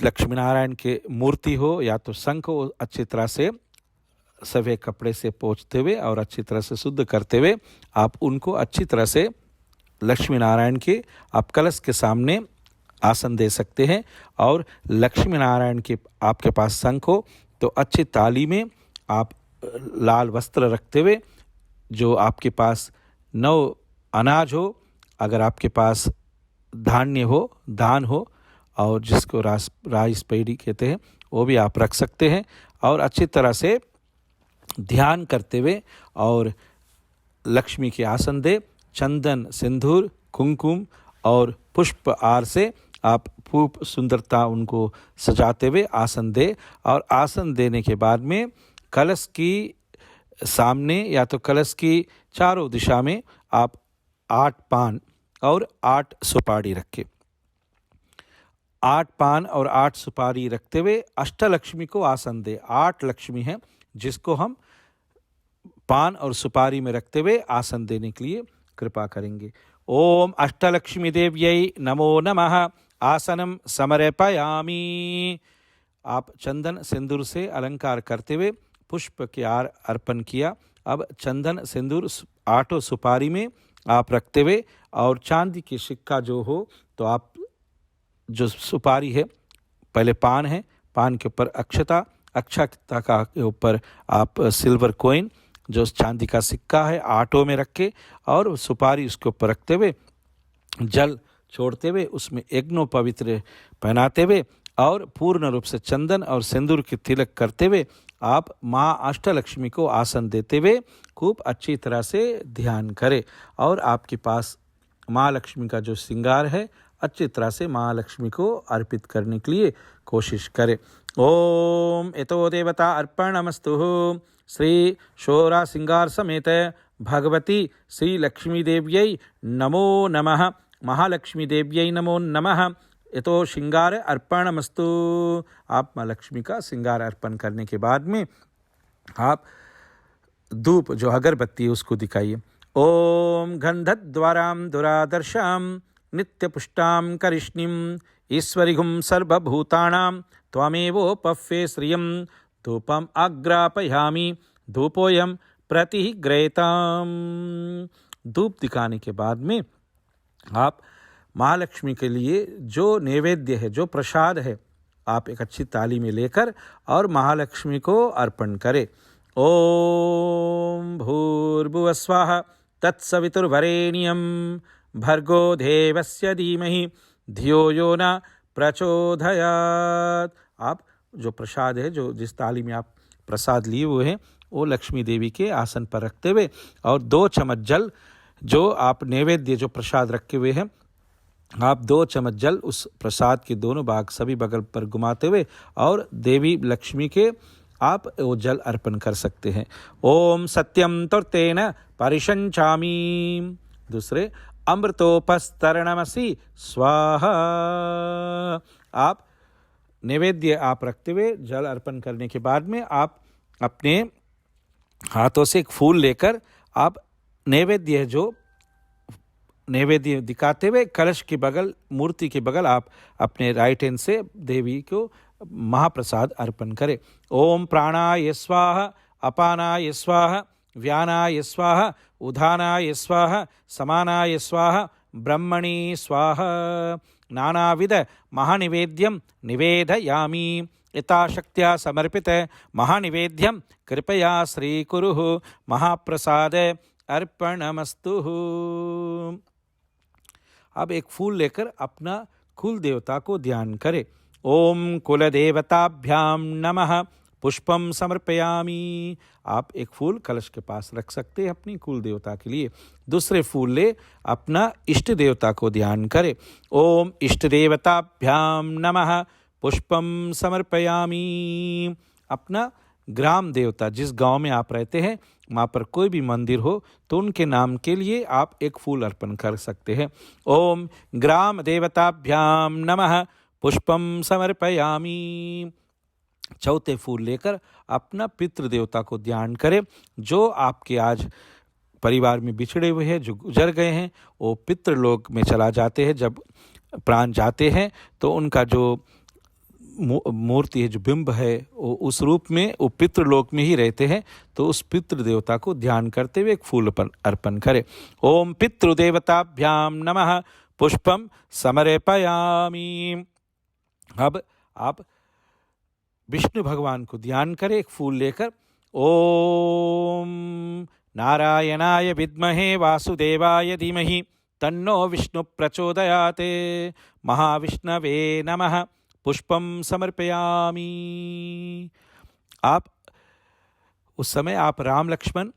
लक्ष्मी नारायण के मूर्ति हो या तो शंख हो अच्छी तरह से सफ़ेद कपड़े से पोंछते हुए और अच्छी तरह से शुद्ध करते हुए आप उनको अच्छी तरह से लक्ष्मी नारायण के आप कलश के सामने आसन दे सकते हैं। और लक्ष्मी नारायण के आपके पास शंख हो तो अच्छी ताली में आप लाल वस्त्र रखते हुए जो आपके पास 9 अनाज हो, अगर आपके पास धान्य हो, धान हो और जिसको राइस पैडी कहते हैं वो भी आप रख सकते हैं और अच्छी तरह से ध्यान करते हुए और लक्ष्मी के आसन दे चंदन, सिंदूर, कुमकुम और पुष्प आर से आप खूब सुंदरता उनको सजाते हुए आसन दे, और आसन देने के बाद में कलश की सामने या तो कलश की चारों दिशा में आप 8 पान और 8 सुपारी रखें। 8 पान और 8 सुपारी रखते हुए अष्टलक्ष्मी को आसन दे। 8 लक्ष्मी हैं जिसको हम पान और सुपारी में रखते हुए आसन देने के लिए कृपा करेंगे। ओम अष्टलक्ष्मी देव्यै नमो नमः। आसनम समर्पयामि। आप चंदन सिंदूर से अलंकार करते हुए पुष्प के हार अर्पण किया। अब चंदन सिंदूर 8 सुपारी में आप रखते हुए, और चांदी की सिक्का जो हो तो आप जो सुपारी है, पहले पान है, पान के ऊपर अक्षता, अक्षता का के ऊपर आप सिल्वर कॉइन जो चांदी का सिक्का है 8 में रखे, और सुपारी उसके ऊपर रखते हुए जल छोड़ते हुए उसमें यज्ञो पवित्र पहनाते हुए और पूर्ण रूप से चंदन और सिंदूर की तिलक करते हुए आप माँ अष्टलक्ष्मी को आसन देते हुए खूब अच्छी तरह से ध्यान करें, और आपके पास माँ लक्ष्मी का जो श्रृंगार है अच्छी तरह से माँ लक्ष्मी को अर्पित करने के लिए कोशिश करें। ओम एतो देवता अर्पणमस्तु। श्री शोरा श्रृंगार समेत भगवती श्री लक्ष्मी देव्यै नमो नमः। महालक्ष्मी देव्यै नमो नमः। एतो श्रृंगार अर्पणमस्तु। आप माँ लक्ष्मी का श्रृंगार अर्पण करने के बाद में आप धूप जो अगरबत्ती है उसको दिखाइए। ओम गंधद्वारां दुरादर्शां नित्यपुष्टां करिष्णीं ईश्वरिगुं सर्वभूतानां त्वमेवोपफे श्रियं धूपम आग्रापयामि धूपोयम प्रतिगृहीतां। धूप दिखाने के बाद में आप महालक्ष्मी के लिए जो नैवेद्य है, जो प्रसाद है, आप एक अच्छी थाली में लेकर और महालक्ष्मी को अर्पण करें। ओम भूर्भुवः स्वः तत्सवितुर्वरेण्यं भर्गो देवस्य धीमहि धियो यो न प्रचोदयात्। आप जो प्रसाद है, जो जिस थाली में आप प्रसाद लिए हुए हैं, वो लक्ष्मी देवी के आसन पर रखते हुए और 2 चम्मच जल जो आप नैवेद्य जो प्रसाद रखे हुए हैं, आप 2 चम्मच जल उस प्रसाद के दोनों भाग सभी बगल पर घुमाते हुए और देवी लक्ष्मी के आप वो जल अर्पण कर सकते हैं। ओम सत्यम तुर्तेन परिशंचामी। दूसरे अमृतोपस्तरणमसि स्वाहा। आप नैवेद्य आप रखते हुए जल अर्पण करने के बाद में आप अपने हाथों से एक फूल लेकर आप नैवेद्य जो नैवेद्य दिखाते हुए कलश के बगल, मूर्ति के बगल आप अपने राइट हैंड से देवी को महाप्रसाद अर्पण करें। ओम प्राणाय स्वाहा, अपानाय स्वाहा, व्यानाय स्वाहा, उधानाय स्वाहा, समानाय स्वाहा, ब्रह्मणि स्वाहा। नानाविध महानिवेद्यं निवेदयामि। यथाशक्त्या समर्पित महानिवेद्यं कृपया श्रीकुरुः महाप्रसाद अर्पणमस्तु। अब एक फूल लेकर अपना कुल देवता को ध्यान करें। ओम कुलदेवताभ्यां नमः पुष्पम समर्पयामि। आप एक फूल कलश के पास रख सकते हैं अपनी कुल देवता के लिए। दूसरे फूल ले अपना इष्ट देवता को ध्यान करें। ओम इष्ट देवताभ्यां नमः पुष्पम समर्पयामि। अपना ग्राम देवता, जिस गांव में आप रहते हैं वहाँ पर कोई भी मंदिर हो तो उनके नाम के लिए आप एक फूल अर्पण कर सकते हैं। ओम ग्राम देवताभ्यां नमः पुष्पम समर्पयामि। चौथे फूल लेकर अपना पितृ देवता को ध्यान करें। जो आपके आज परिवार में बिछड़े हुए हैं, जो गुजर गए हैं, वो पितृलोक में चला जाते हैं। जब प्राण जाते हैं तो उनका जो मूर्ति है, जो बिंब है, वो उस रूप में वो पितृलोक में ही रहते हैं। तो उस पितृ देवता को ध्यान करते हुए एक फूल अर्पण करें। ओम पितृदेवताभ्यां नमः पुष्पम समर्पयामि। अब आप विष्णु भगवान को ध्यान करें एक फूल लेकर। ओम नारायणाय विद्महे वासुदेवाय धीमहि तन्नो विष्णु प्रचोदयात्। महाविष्णवे नमः पुष्पम समर्पयामि। आप उस समय आप राम लक्ष्मण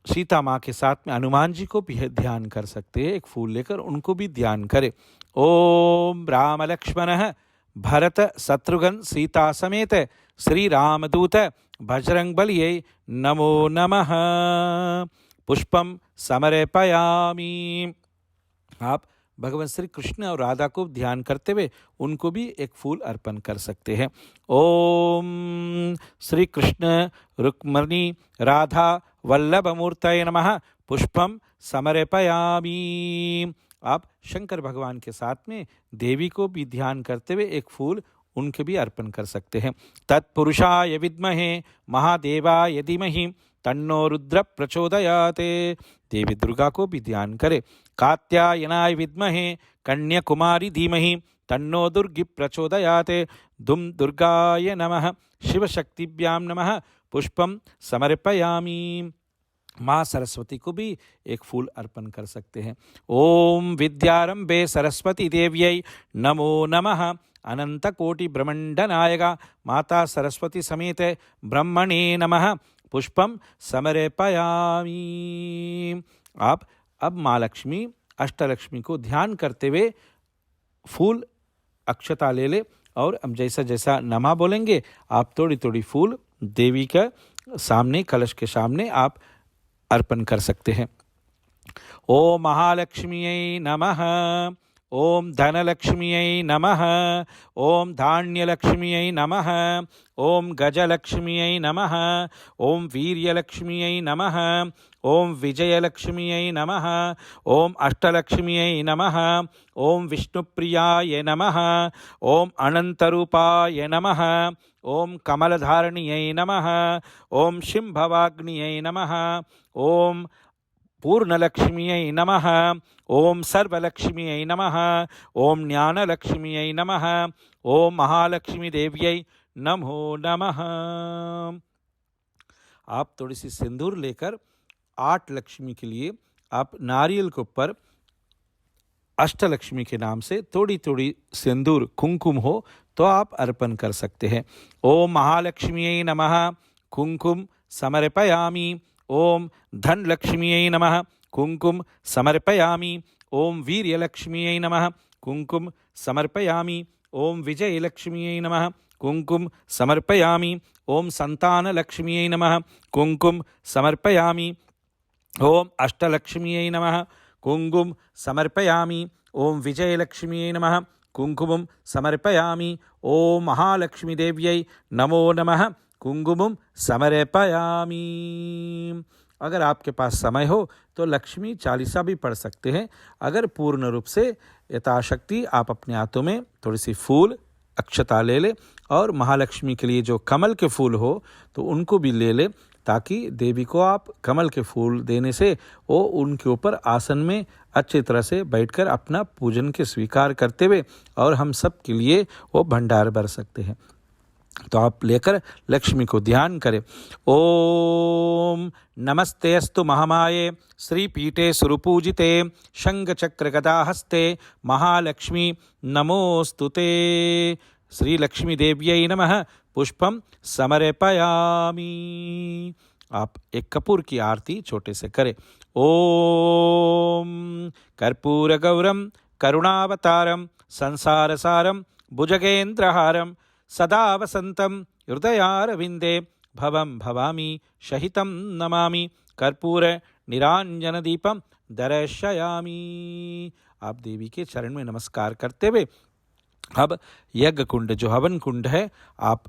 सीता माँ के साथ में हनुमान जी को भी ध्यान कर सकते हैं, एक फूल लेकर उनको भी ध्यान करें। ओम राम लक्ष्मण भरत शत्रुघ्न सीता समेत श्री रामदूत बजरंग बलिये नमो नमः। पुष्पम समर्पयामि। आप भगवान श्री कृष्ण और राधा को ध्यान करते हुए उनको भी एक फूल अर्पण कर सकते हैं। ओम श्री कृष्ण रुक्मणी राधा वल्लभ मूर्तये नमः। पुष्पम समर्पयामि। आप शंकर भगवान के साथ में देवी को भी ध्यान करते हुए एक फूल उनके भी अर्पण कर सकते हैं। तत्पुरुषाय विद्महे महादेवाय धीमहि तन्नो रुद्र प्रचोदयाते। देवी दुर्गा को भी ध्यान करें। कात्यायनाय विद्महे कन्याकुमारी धीमहि तन्नो दुर्गी प्रचोदयाते। दुम दुर्गाय नमः। शिव शक्तिभ्याम नमः। पुष्पम समर्पयामि। माँ सरस्वती को भी एक फूल अर्पण कर सकते हैं। ओम विद्यारंभे सरस्वती देव्यै नमो नमः। अनंत कोटि ब्रह्मांड नायका माता सरस्वती समेत ब्रह्मणे नमः। पुष्पम समर्पयामि। आप अब माँ लक्ष्मी अष्टलक्ष्मी को ध्यान करते हुए फूल अक्षता ले ले और हम जैसा जैसा नमा बोलेंगे आप थोड़ी थोड़ी फूल देवी का सामने कलश के सामने आप अर्पण कर सकते हैं। ओम महालक्ष्मीयै नमः। ओम धनलक्ष्मीयै नमः। ओम धान्यलक्ष्मीयै नमः। ओम गजलक्ष्मीयै नमः। ओम वीर्यलक्ष्मीयै नमः। ओम विजयलक्ष्मीयै नमः। ओम अष्टलक्ष्मीयै नमः। ओम विष्णुप्रियाय नमः। ओम अनंतरूपाय नमः। ओम कमलधारिण्यै नमः। ओम शिंभवाग्नियै नमः। ओम पूर्णलक्ष्मीयै नमः। ओम सर्वलक्ष्मीयै नमः। ओम ज्ञानलक्ष्मीयै नमः। ओम महालक्ष्मी देव्यै नमो नमः। आप थोड़ी सी सिंदूर लेकर 8 लक्ष्मी के लिए आप नारियल के ऊपर अष्टलक्ष्मी के नाम से थोड़ी थोड़ी सिंदूर कुमकुम हो तो आप अर्पण कर सकते हैं। ओम महालक्ष्मीयै नमः। कुमकुम समर्पयामि। ओम धनलक्ष्मीयै नमः। कुमकुम समर्पयामि। ओम वीर्यलक्ष्मीयै नमः। कुमकुम समर्पयामि। ओम विजयलक्ष्मीयै नमः। कुमकुम समर्पयामि। ओम संतानलक्ष्मीयै नमः। कुमकुम समर्पयामि। ओम अष्टलक्ष्मीयै नमः। कुमकुम समर्पयामि। ओम विजयलक्ष्मीयै नमः। कुमकुमं समर्पयामि। ओम महालक्ष्मी देव्यै नमो नमः। कुमकुमं समर्पयामि। अगर आपके पास समय हो तो लक्ष्मी चालीसा भी पढ़ सकते हैं। अगर पूर्ण रूप से यथाशक्ति आप अपने हाथों में थोड़ी सी फूल अक्षता ले ले और महालक्ष्मी के लिए जो कमल के फूल हो तो उनको भी ले ले, ताकि देवी को आप कमल के फूल देने से वो उनके ऊपर आसन में अच्छी तरह से बैठकर अपना पूजन के स्वीकार करते हुए और हम सब के लिए वो भंडार भर सकते हैं। तो आप लेकर लक्ष्मी को ध्यान करें। ओम नमस्ते अस्तु महामाये श्रीपीठे सुरपूजिते शंखचक्र गदाहस्ते महालक्ष्मी नमोस्तुते। श्री लक्ष्मी देव्यै नमः। पुष्पम समर्पयामि। आप एक कपूर की आरती छोटे से करें। ओम कर्पूर गौरम करुणावतारम संसारसारम भुजगेन्द्रहारम सदा वसंतम हृदयारविंदे भवम भवामी शहितं नमामि कर्पूर निरांजन दीपम दर्शयामि। आप देवी के चरण में नमस्कार करते हुए अब यज्ञ कुंड जो हवन कुंड है आप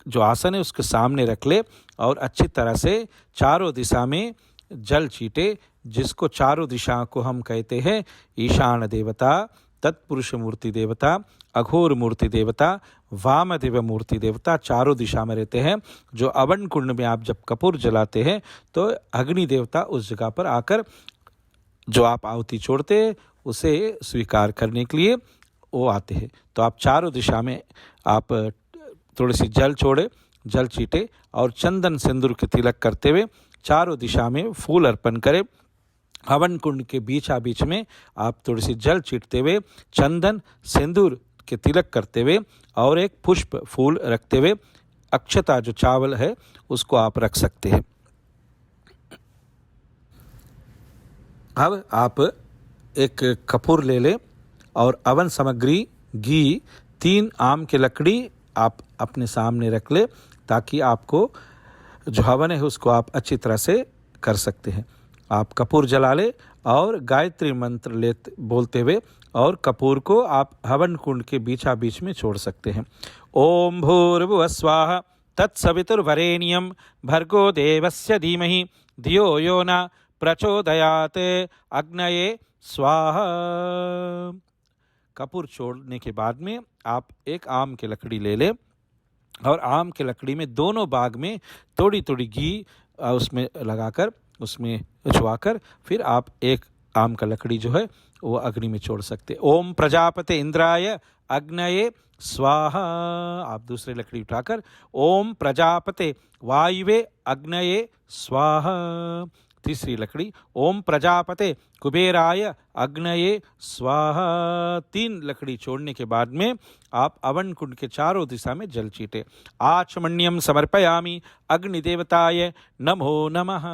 जो आसन है उसके सामने रख ले और अच्छी तरह से चारों दिशा में जल छीटे, जिसको चारों दिशा को हम कहते हैं ईशान देवता, तत्पुरुष मूर्ति देवता, अघोर मूर्ति देवता, वामदेव मूर्ति देवता चारों दिशा में रहते हैं। जो हवन कुंड में आप जब कपूर जलाते हैं तो अग्नि देवता उस जगह पर आकर जो आप आहुति छोड़ते हैं उसे स्वीकार करने के लिए वो आते हैं। तो आप चारों दिशा में आप थोड़ी सी जल छोड़े, जल छीटे और चंदन सिंदूर के तिलक करते हुए चारों दिशा में फूल अर्पण करें। हवन कुंड के बीचा बीच में आप थोड़ी सी जल छीटते हुए चंदन सिंदूर के तिलक करते हुए और एक पुष्प फूल रखते हुए अक्षता जो चावल है उसको आप रख सकते हैं। अब आप एक कपूर ले लें और अवन सामग्री घी 3 आम की लकड़ी आप अपने सामने रख ले, ताकि आपको जो हवन है उसको आप अच्छी तरह से कर सकते हैं। आप कपूर जला ले और गायत्री मंत्र लेते बोलते हुए और कपूर को आप हवन कुंड के बीचा बीच में छोड़ सकते हैं। ओम भूर्भुवः स्वाहा तत्सवितुर्वरेण्यं भर्गो देवस्य धीमहि धियो यो न प्रचोदयात् अग्नये स्वाहा। कपूर छोड़ने के बाद में आप एक आम की लकड़ी ले लें और आम की लकड़ी में दोनों भाग में थोड़ी थोड़ी घी उसमें लगाकर उसमें छुआकर फिर आप एक आम का लकड़ी जो है वो अग्नि में छोड़ सकते। ओम प्रजापति इंद्राय अग्नये स्वाहा। आप दूसरी लकड़ी उठाकर ओम प्रजापते वायुवे अग्नये स्वाहा। तीसरी लकड़ी ओम प्रजापते कुबेराय अग्नये स्वाहा। 3 लकड़ी छोड़ने के बाद में आप अवन कुंड के चारों दिशा में जल छीटे। आचमन्यम समर्पयामि अग्निदेवताय नमो नमः।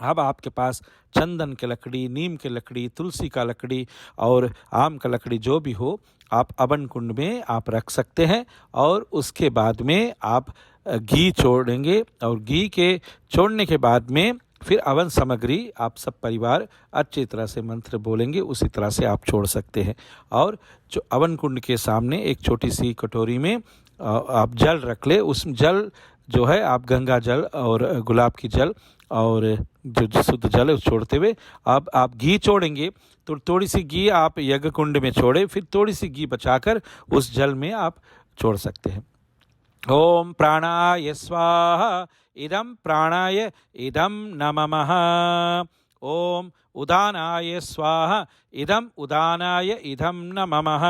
अब आपके पास चंदन की लकड़ी, नीम की लकड़ी, तुलसी का लकड़ी और आम का लकड़ी जो भी हो आप अवन कुंड में आप रख सकते हैं। और उसके बाद में आप घी छोड़ेंगे और घी के छोड़ने के बाद में फिर अवन सामग्री आप सब परिवार अच्छी तरह से मंत्र बोलेंगे, उसी तरह से आप छोड़ सकते हैं। और जो अवन कुंड के सामने एक छोटी सी कटोरी में आप जल रख ले। उस जल जो है आप गंगा जल और गुलाब की जल और जो शुद्ध जल है छोड़ते हुए अब आप घी छोड़ेंगे तो थोड़ी सी घी आप यज्ञ कुंड में छोड़े, फिर थोड़ी सी घी बचाकर उस जल में आप छोड़ सकते हैं। ओम प्राणाय स्वाहा इदं प्राणाय इदं नमः। ओम उदानाय स्वाहा इदं उदानाय इदं नमः।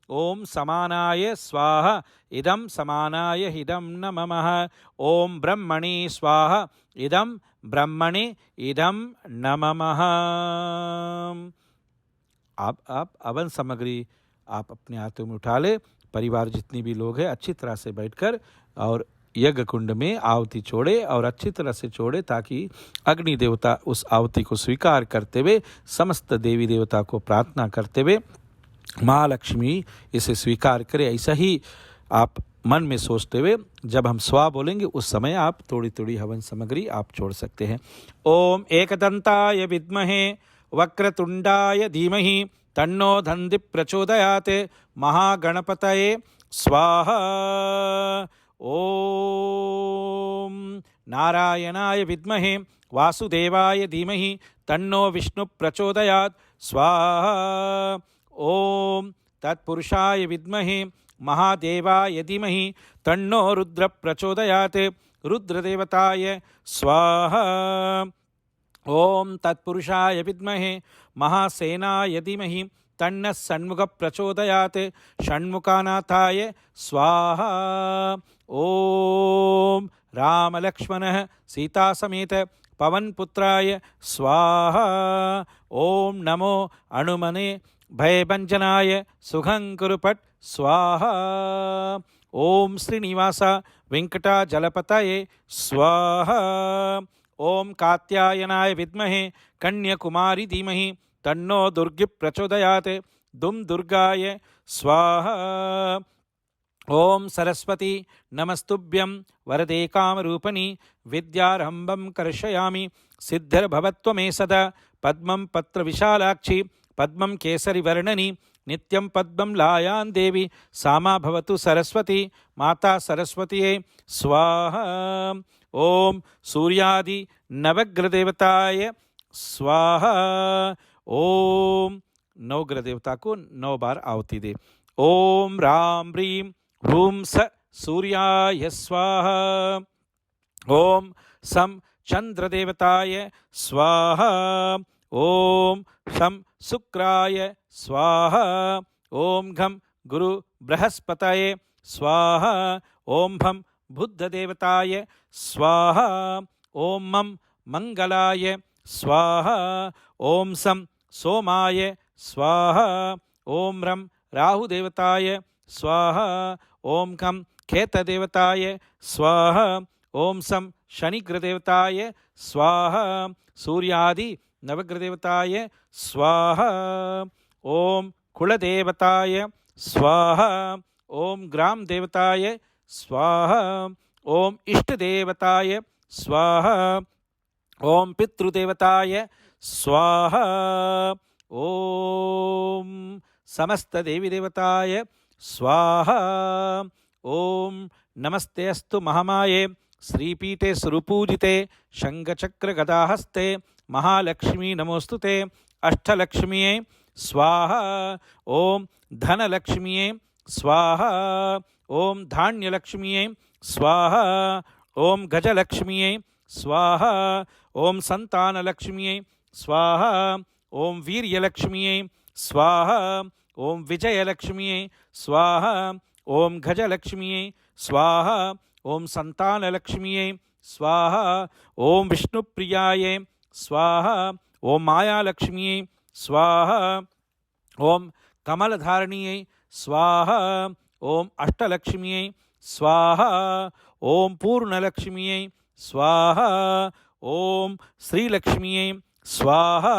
ओम समानाय स्वाहा इदं समानाय इदं नमः। ओम ब्रह्मणे स्वाहा इदं ब्रह्मणे इदं नमः। आप अवन सामग्री आप अपने हाथों में उठा ले। परिवार जितनी भी लोग हैं अच्छी तरह से बैठकर और यज्ञ कुंड में आहुति छोड़े और अच्छी तरह से छोड़े, ताकि अग्नि देवता उस आहुति को स्वीकार करते हुए समस्त देवी देवता को प्रार्थना करते हुए महालक्ष्मी इसे स्वीकार करे। ऐसा ही आप मन में सोचते हुए जब हम स्वा बोलेंगे उस समय आप थोड़ी थोड़ी हवन सामग्री आप छोड़ सकते हैं। ओम एकदंताय विद्महे वक्रतुंडाय धीमहि तन्नो दन्ति प्रचोदयात् महागणपतये स्वाहा। ओम नारायणाय विद्महे वासुदेवाय धीमहि तन्नो विष्णु प्रचोदयात् स्वाहा। ओम तत्पुरुषाय विद्महे महादेवाय धीमहि तन्नो रुद्र प्रचोदयात् रुद्रदेवताय स्वाहा। ओम तत्पुरुषाय विद्महे महासेनाय धीमहि तन्नः षण्मुखः प्रचोदयात् षण्मुखानाथाय स्वाहा। ओम रामलक्ष्मणः सीता समेत पवनपुत्राय स्वाहा। ओम नमो हनुमने भयभंजनाय सुखंकुरुपट स्वाहा। ओम श्रीनिवास वेंकटाचलपतये स्वाहा। ओम कात्यायनाय विद्महे कन्याकुमारी धीमहि तन्नो दुर्गे प्रचोदयात् दुम दुर्गाय स्वाहा। ओम सरस्वती नमस्तुभ्यं वरदे कामरूपिणी विद्यारंभं कर्षयामि सिद्धिर्भवत्वमे सदा पद्मं पत्रविशालाक्षी पद्मं केसरिवर्णनि नित्यं पद्मं लायां देवी सामा भवतु सरस्वती माता सरस्वतीये स्वाहा। ओम सूर्यादि नवग्रह देवताय स्वाहा। ओम नवग्रह देवता को 9 बार आहुति दे। ओम राम ह्रीं ह्रूं स सूर्याय स्वाहा। ओम सम चंद्र देवताय स्वाहा। ओम शम शुक्राय स्वाहा। ओम घम गुरु बृहस्पतये स्वाहा। ओम भम बुद्ध देवताय स्वाहा। ओम मम मंगलाय स्वाहा। ओम सम सोमाय स्वाहा। ओम रम राहु देवताय स्वाहा। ओम कम खेत देवताय स्वाहा। ओम सम शनिग्रह देवताय स्वाहा। सूर्यादि नवग्रहदेवताय स्वाहा, ओम कुलदेवताय स्वाहा, ओम ग्राम देवताय स्वाहा, ओम इष्टदेवताय स्वाहा, ओम पितृदेवताय स्वाहा, ओम समस्त देवी देवताय स्वाहा, ओम नमस्ते अस्तु महामाये श्रीपीठे सुरपूजिते शंखचक्र गदाहस्ते महालक्ष्मी नमोस्तुते अष्टलक्ष्मीये स्वाहा, ओम धनलक्ष्मीये स्वाहा, ओम धान्यलक्ष्मीये स्वाहा, ओम गजलक्ष्मीये स्वाहा, ओम संतानलक्ष्मीये स्वाहा, ओम वीर्यलक्ष्मीये स्वाहा, ओम विजयलक्ष्मीये स्वाहा, ओम गजलक्ष्मीये स्वाहा, ओम संतानलक्ष्मीये स्वाहा, ओम विष्णुप्रियाये स्वाहा, ओम मायालक्ष्मीये स्वाहा, ओम कमलधारिण्यै स्वाहा, ओम अष्टलक्ष्मीयै स्वाहा, ओम पूर्णलक्ष्मीयै स्वाहा, ओम श्रीलक्ष्मीयै स्वाहा,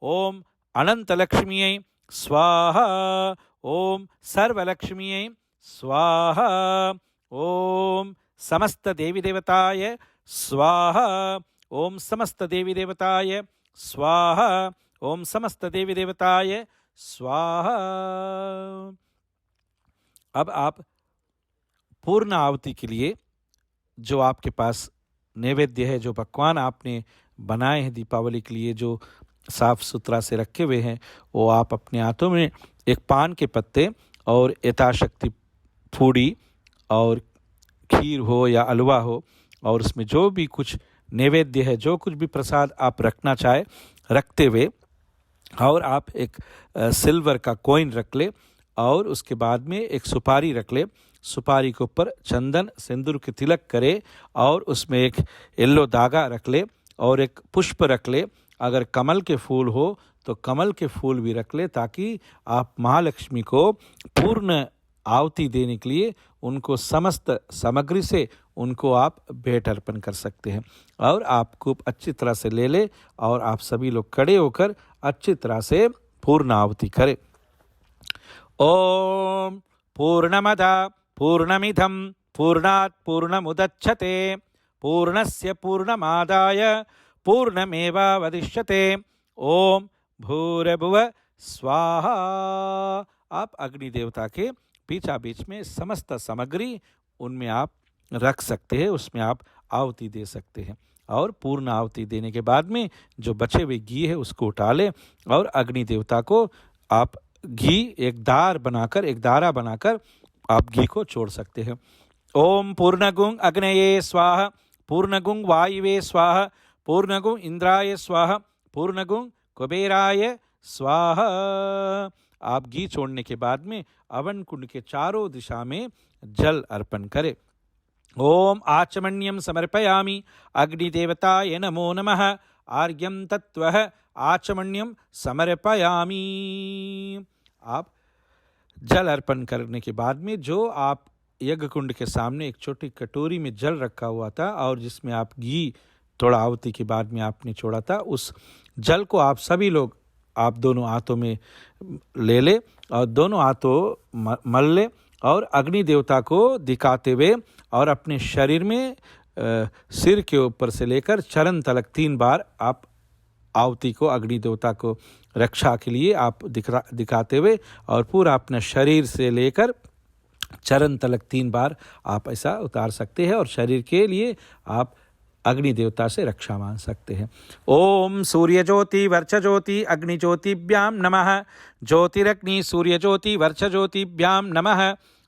ओम अनंतलक्ष्मीयै स्वाहा, ओम सर्वलक्ष्मीयै स्वाहा, ओम समस्त देवी देवताय स्वाहा, ओम समस्त देवी देवताय स्वाहा, ओम समस्त देवी देवताय स्वाहा। अब आप पूर्ण आहुति के लिए जो आपके पास नैवेद्य है, जो पकवान आपने बनाए हैं दीपावली के लिए, जो साफ सुथरा से रखे हुए हैं, वो आप अपने हाथों में एक पान के पत्ते और यथाशक्ति पूड़ी और खीर हो या हलवा हो, और उसमें जो भी कुछ नैवेद्य है, जो कुछ भी प्रसाद आप रखना चाहे रखते हुए, और आप एक सिल्वर का कॉइन रख ले, और उसके बाद में एक सुपारी रख ले। सुपारी के ऊपर चंदन सिंदूर के तिलक करे, और उसमें एक येलो धागा रख ले, और एक पुष्प रख ले। अगर कमल के फूल हो तो कमल के फूल भी रख ले, ताकि आप महालक्ष्मी को पूर्ण आहुति देने के लिए उनको समस्त सामग्री से उनको आप भेंट अर्पण कर सकते हैं। और आपको अच्छी तरह से ले ले, और आप सभी लोग खड़े होकर अच्छी तरह से पूर्ण आहुति करें। ओम पूर्णमदा पूर्णमिदं पूर्णात् पूर्णमुदच्छते पूर्णस्य पूर्णमादाय पूर्णमेवावशिष्यते। ओम भूर्भुव स्वाहा। आप अग्नि देवता के बीचा बीच में समस्त सामग्री उनमें आप रख सकते हैं, उसमें आप आहुति दे सकते हैं। और पूर्ण आहुति देने के बाद में जो बचे हुए घी है उसको उठा ले, और अग्नि देवता को आप घी एक दारा बनाकर आप घी को छोड़ सकते हैं। ओम पूर्णगुं अग्नये स्वाहा, पूर्णगुं वायुवे स्वाहा, पूर्णगुं इंद्राय स्वाहा, पूर्णगुं कुबेराय स्वाहा। आप घी छोड़ने के बाद में अवन कुंड के चारों दिशा में जल अर्पण करें। ओम आचमन्यम समर्पयामि अग्निदेवताय नमो नमः। आर्घ्यम तत्वः आचमन्यम समर्पयामि। आप जल अर्पण करने के बाद में जो आप यज्ञ कुंड के सामने एक छोटी कटोरी में जल रखा हुआ था, और जिसमें आप घी थोड़ा आहुति के बाद में आपने छोड़ा था, उस जल को आप सभी लोग आप दोनों हाथों में ले ले, और दोनों हाथों मल ले, और अग्नि देवता को दिखाते हुए और अपने शरीर में सिर के ऊपर से लेकर चरण तलक 3 बार आप आहुति को अग्नि देवता को रक्षा के लिए आप दिखाते हुए, और पूरा अपना शरीर से लेकर चरण तलक 3 बार आप ऐसा उतार सकते हैं, और शरीर के लिए आप अग्नि देवता से रक्षा मांग सकते हैं। ओम सूर्य ज्योति वर्च ज्योति अग्नि ज्योतिभ्याम नमः। ज्योतिरग्नि सूर्य ज्योति वर्च ज्योतिभ्याम नमः।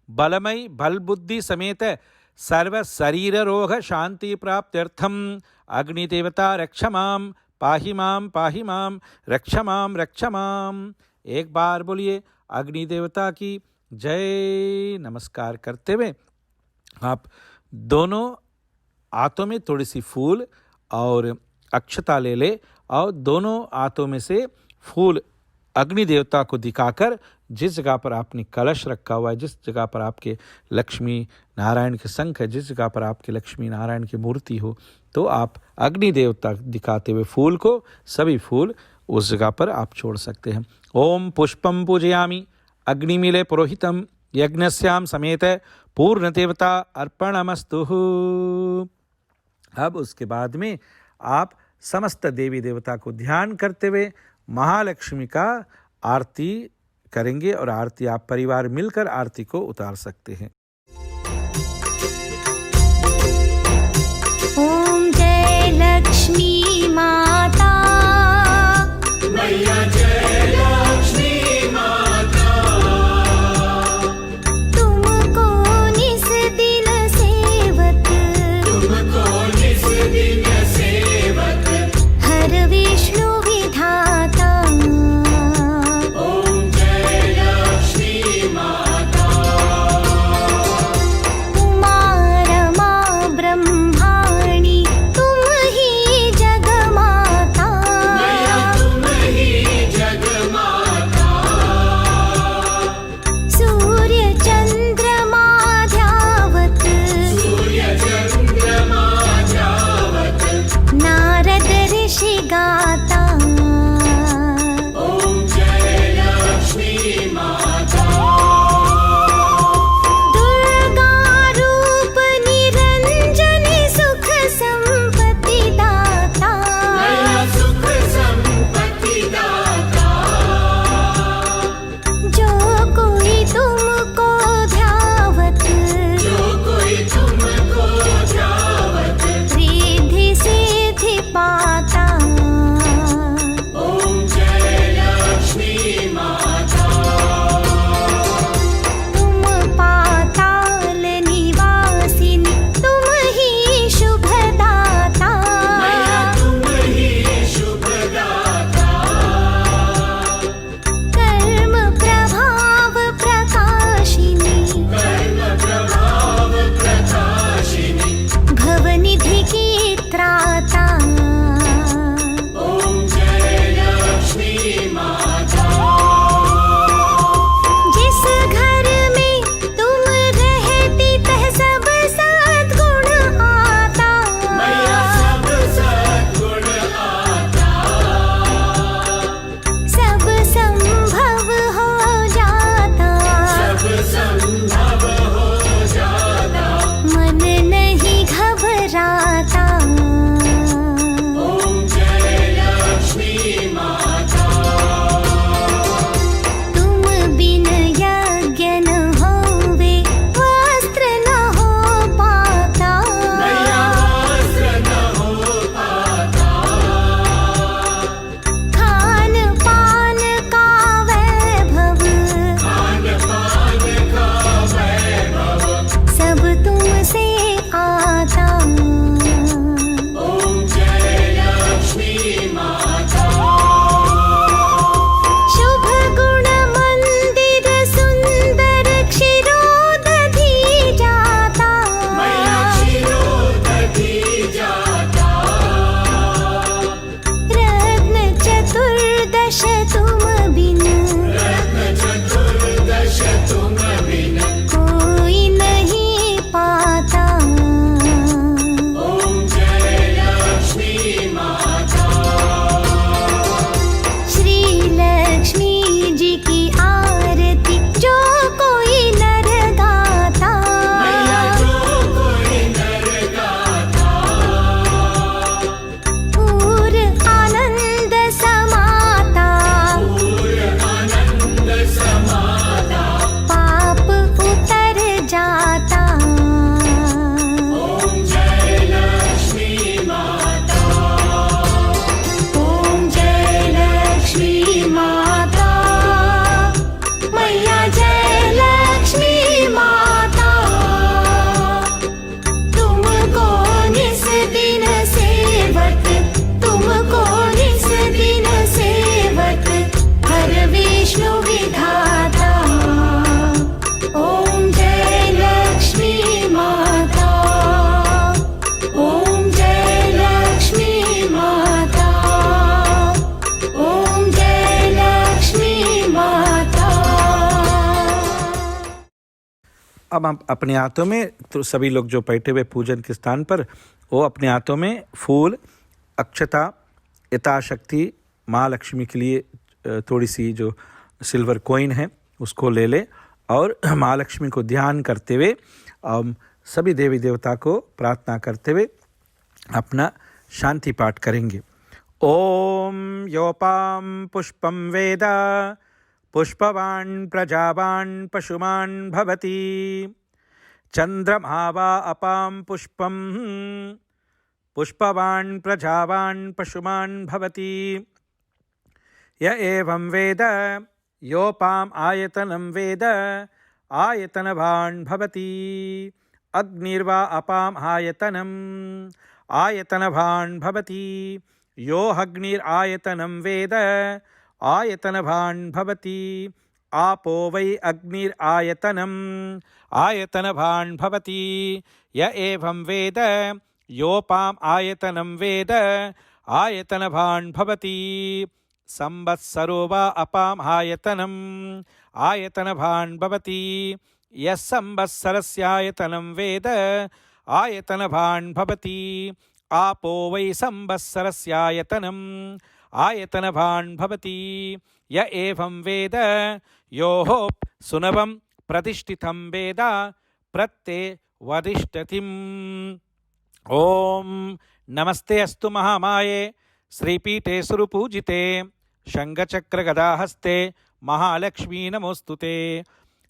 बलमय बल बुद्धि समेत सर्व शरीर रोग शांति प्राप्त्यर्थम अग्नि देवता रक्ष माम पाहि माम रक्ष माम। एक बार बोलिए अग्नि देवता की जय। नमस्कार करते हुए आप दोनों हाथों में थोड़ी सी फूल और अक्षता ले ले, और दोनों हाथों में से फूल अग्नि देवता को दिखाकर जिस जगह पर आपने कलश रखा हुआ है, जिस जगह पर आपके लक्ष्मी नारायण के शंख है, जिस जगह पर आपके लक्ष्मी नारायण की मूर्ति हो, तो आप अग्नि देवता दिखाते हुए फूल को, सभी फूल उस जगह पर आप छोड़ सकते हैं। ओम पुष्पम पूजयामि अग्निमीले पुरोहितम यज्ञस्याम समेत पूर्ण देवता अर्पणमस्तु। अब उसके बाद में आप समस्त देवी देवता को ध्यान करते हुए महालक्ष्मी का आरती करेंगे और आरती आप परिवार मिलकर आरती को उतार सकते हैं। ओम जय लक्ष्मी माता, मैया जय लक्ष्मी माता, तुमको निस दिन सेवक, तुमको निस दिन सेवक, हर विष्णु विधाता। ओम जय लक्ष्मी माता, उमा रमा ब्रह्माणी तुम ही जगमाता, मैया तुम ही अब हम अपने हाथों में, तो सभी लोग जो बैठे हुए पूजन के स्थान पर, वो अपने हाथों में फूल, अक्षता, यथाशक्ति माँ लक्ष्मी के लिए थोड़ी सी जो सिल्वर कॉइन है उसको ले ले और माँ लक्ष्मी को ध्यान करते हुए सभी देवी देवता को प्रार्थना करते हुए अपना शांति पाठ करेंगे। ओम योपाम पुष्पम वेद पुष्पवान् प्रजावान् पशुमान् भवति चंद्रमा वा अपां पुष्पम पुष्पवान् प्रजावान् पशुमान् भवति य एवं वेद योपाम् आयतनं वेद आयतनवान् भवति अग्निर्वा अपाम् आयतनम् आयतनवान् भवति यो अग्निरायतनं वेद आयतनवान् भवति आपो वै अग्निरायतनम् आयतनवान् भवति य एवं वेद योपाम् आयतनं वेद आयतनवान् भवति संवत्सरो वा अपाम् आयतनम् आयतनवान् भवति यः संवत्सरस्यायतनं वेद आयतनवान् भवति आपो वै संवत्सरस्यायतनम् आयतनवान् भवति य एवं वेद योः सुनवं प्रतिष्ठितं वेद प्रत्यवतिष्ठतिम्। ओम नमस्ते अस्तु महामाये श्रीपीठे सुरपूजिते शंखचक्रगदाहस्ते महालक्ष्मी नमोस्तुते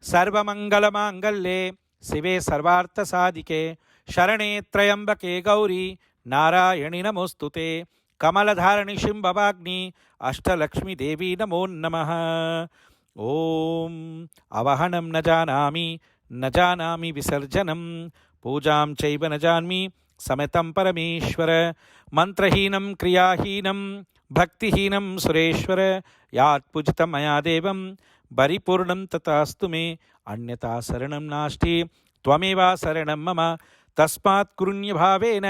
सर्वमंगलमांगल्ये शिवे सर्वार्थसाधिके शरणे त्र्यंबके गौरी नारायणी नमोस्तुते कमलधारिणी शिंभवाग्नि अष्टलक्ष्मी देवी नमो नमः। ओम अवहनं न जानामि विसर्जनं पूजां चैव न जानामि समेतं परमेश्वर मंत्रहीनं क्रियाहीनं भक्तिहीनं सुरेश्वर यात् पूजितं मया देवं परिपूर्णं तथास्तु मे अन्यथा शरणं नास्ति त्वमेव शरणं मम तस्मात् कुरुण्य भावेन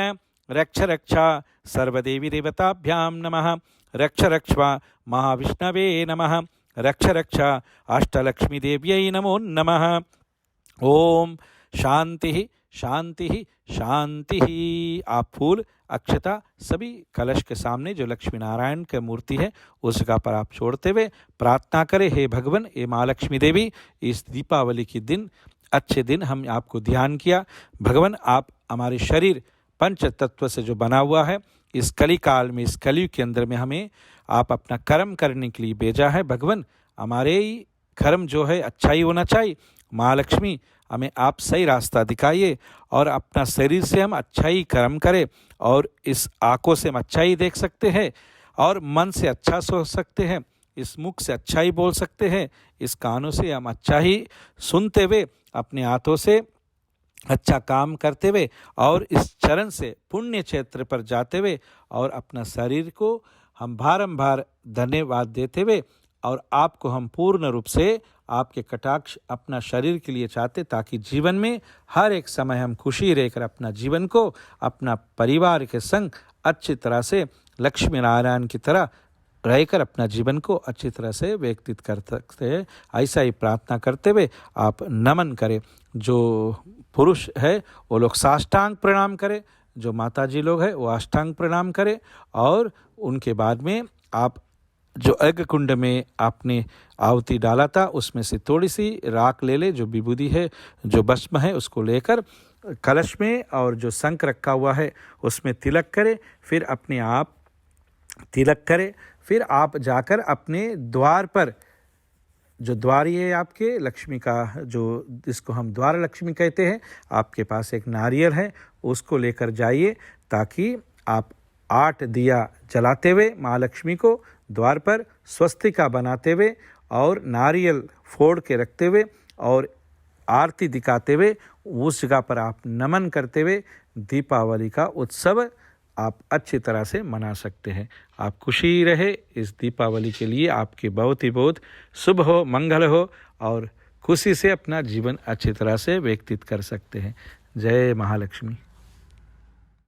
रक्ष रक्षा सर्वदेवी देवताभ्यां नमः रक्ष रक्षा महाविष्णवे नमः रक्ष रक्षा अष्टलक्ष्मी देव्यै नमो नमः। ओम शांति शांति शांति। आप फूल अक्षता सभी कलश के सामने जो लक्ष्मी नारायण की मूर्ति है उस जगह पर आप छोड़ते हुए प्रार्थना करें, हे भगवान, हे माँ लक्ष्मी देवी, इस दीपावली के दिन अच्छे दिन हम आपको ध्यान किया। भगवान, आप हमारे शरीर पंच तत्व से जो बना हुआ है, इस कली काल में, इस कलयुग के अंदर में हमें आप अपना कर्म करने के लिए भेजा है। भगवान, हमारे ही कर्म जो है अच्छा ही होना चाहिए। माँ लक्ष्मी, हमें आप सही रास्ता दिखाइए और अपना शरीर से हम अच्छा ही कर्म करें और इस आँखों से हम अच्छा ही देख सकते हैं और मन से अच्छा सोच सकते हैं, इस मुख से अच्छा ही बोल सकते हैं, इस कानों से हम अच्छा ही सुनते हुए, अपने हाथों से अच्छा काम करते हुए और इस चरण से पुण्य क्षेत्र पर जाते हुए और अपना शरीर को हम बारंबार धन्यवाद देते हुए और आपको हम पूर्ण रूप से आपके कटाक्ष अपना शरीर के लिए चाहते, ताकि जीवन में हर एक समय हम खुशी रहकर अपना जीवन को अपना परिवार के संग अच्छी तरह से लक्ष्मी नारायण की तरह रहकर अपना जीवन को अच्छी तरह से व्यतीत कर सकते हैं। ऐसा ही प्रार्थना करते हुए आप नमन करें। जो पुरुष है वो लोग साष्टांग प्रणाम करें, जो माताजी लोग हैं वो अष्टांग प्रणाम करें और उनके बाद में आप जो यज्ञ कुंड में आपने आहुति डाला था उसमें से थोड़ी सी राख ले ले, जो विभूति है, जो भस्म है, उसको लेकर कलश में और जो शंख रखा हुआ है उसमें तिलक करें। फिर अपने आप तिलक करें, फिर आप जाकर अपने द्वार पर, जो द्वारी है आपके लक्ष्मी का, जो जिसको हम द्वार लक्ष्मी कहते हैं, आपके पास एक नारियल है, उसको लेकर जाइए ताकि आप 8 दिया जलाते हुए माँ लक्ष्मी को द्वार पर स्वस्तिका बनाते हुए और नारियल फोड़ के रखते हुए और आरती दिखाते हुए उस जगह पर आप नमन करते हुए दीपावली का उत्सव आप अच्छी तरह से मना सकते हैं। आप खुशी रहे इस दीपावली के लिए, आपके बहुत ही बहुत शुभ हो, मंगल हो और खुशी से अपना जीवन अच्छी तरह से व्यतीत कर सकते हैं। जय महालक्ष्मी।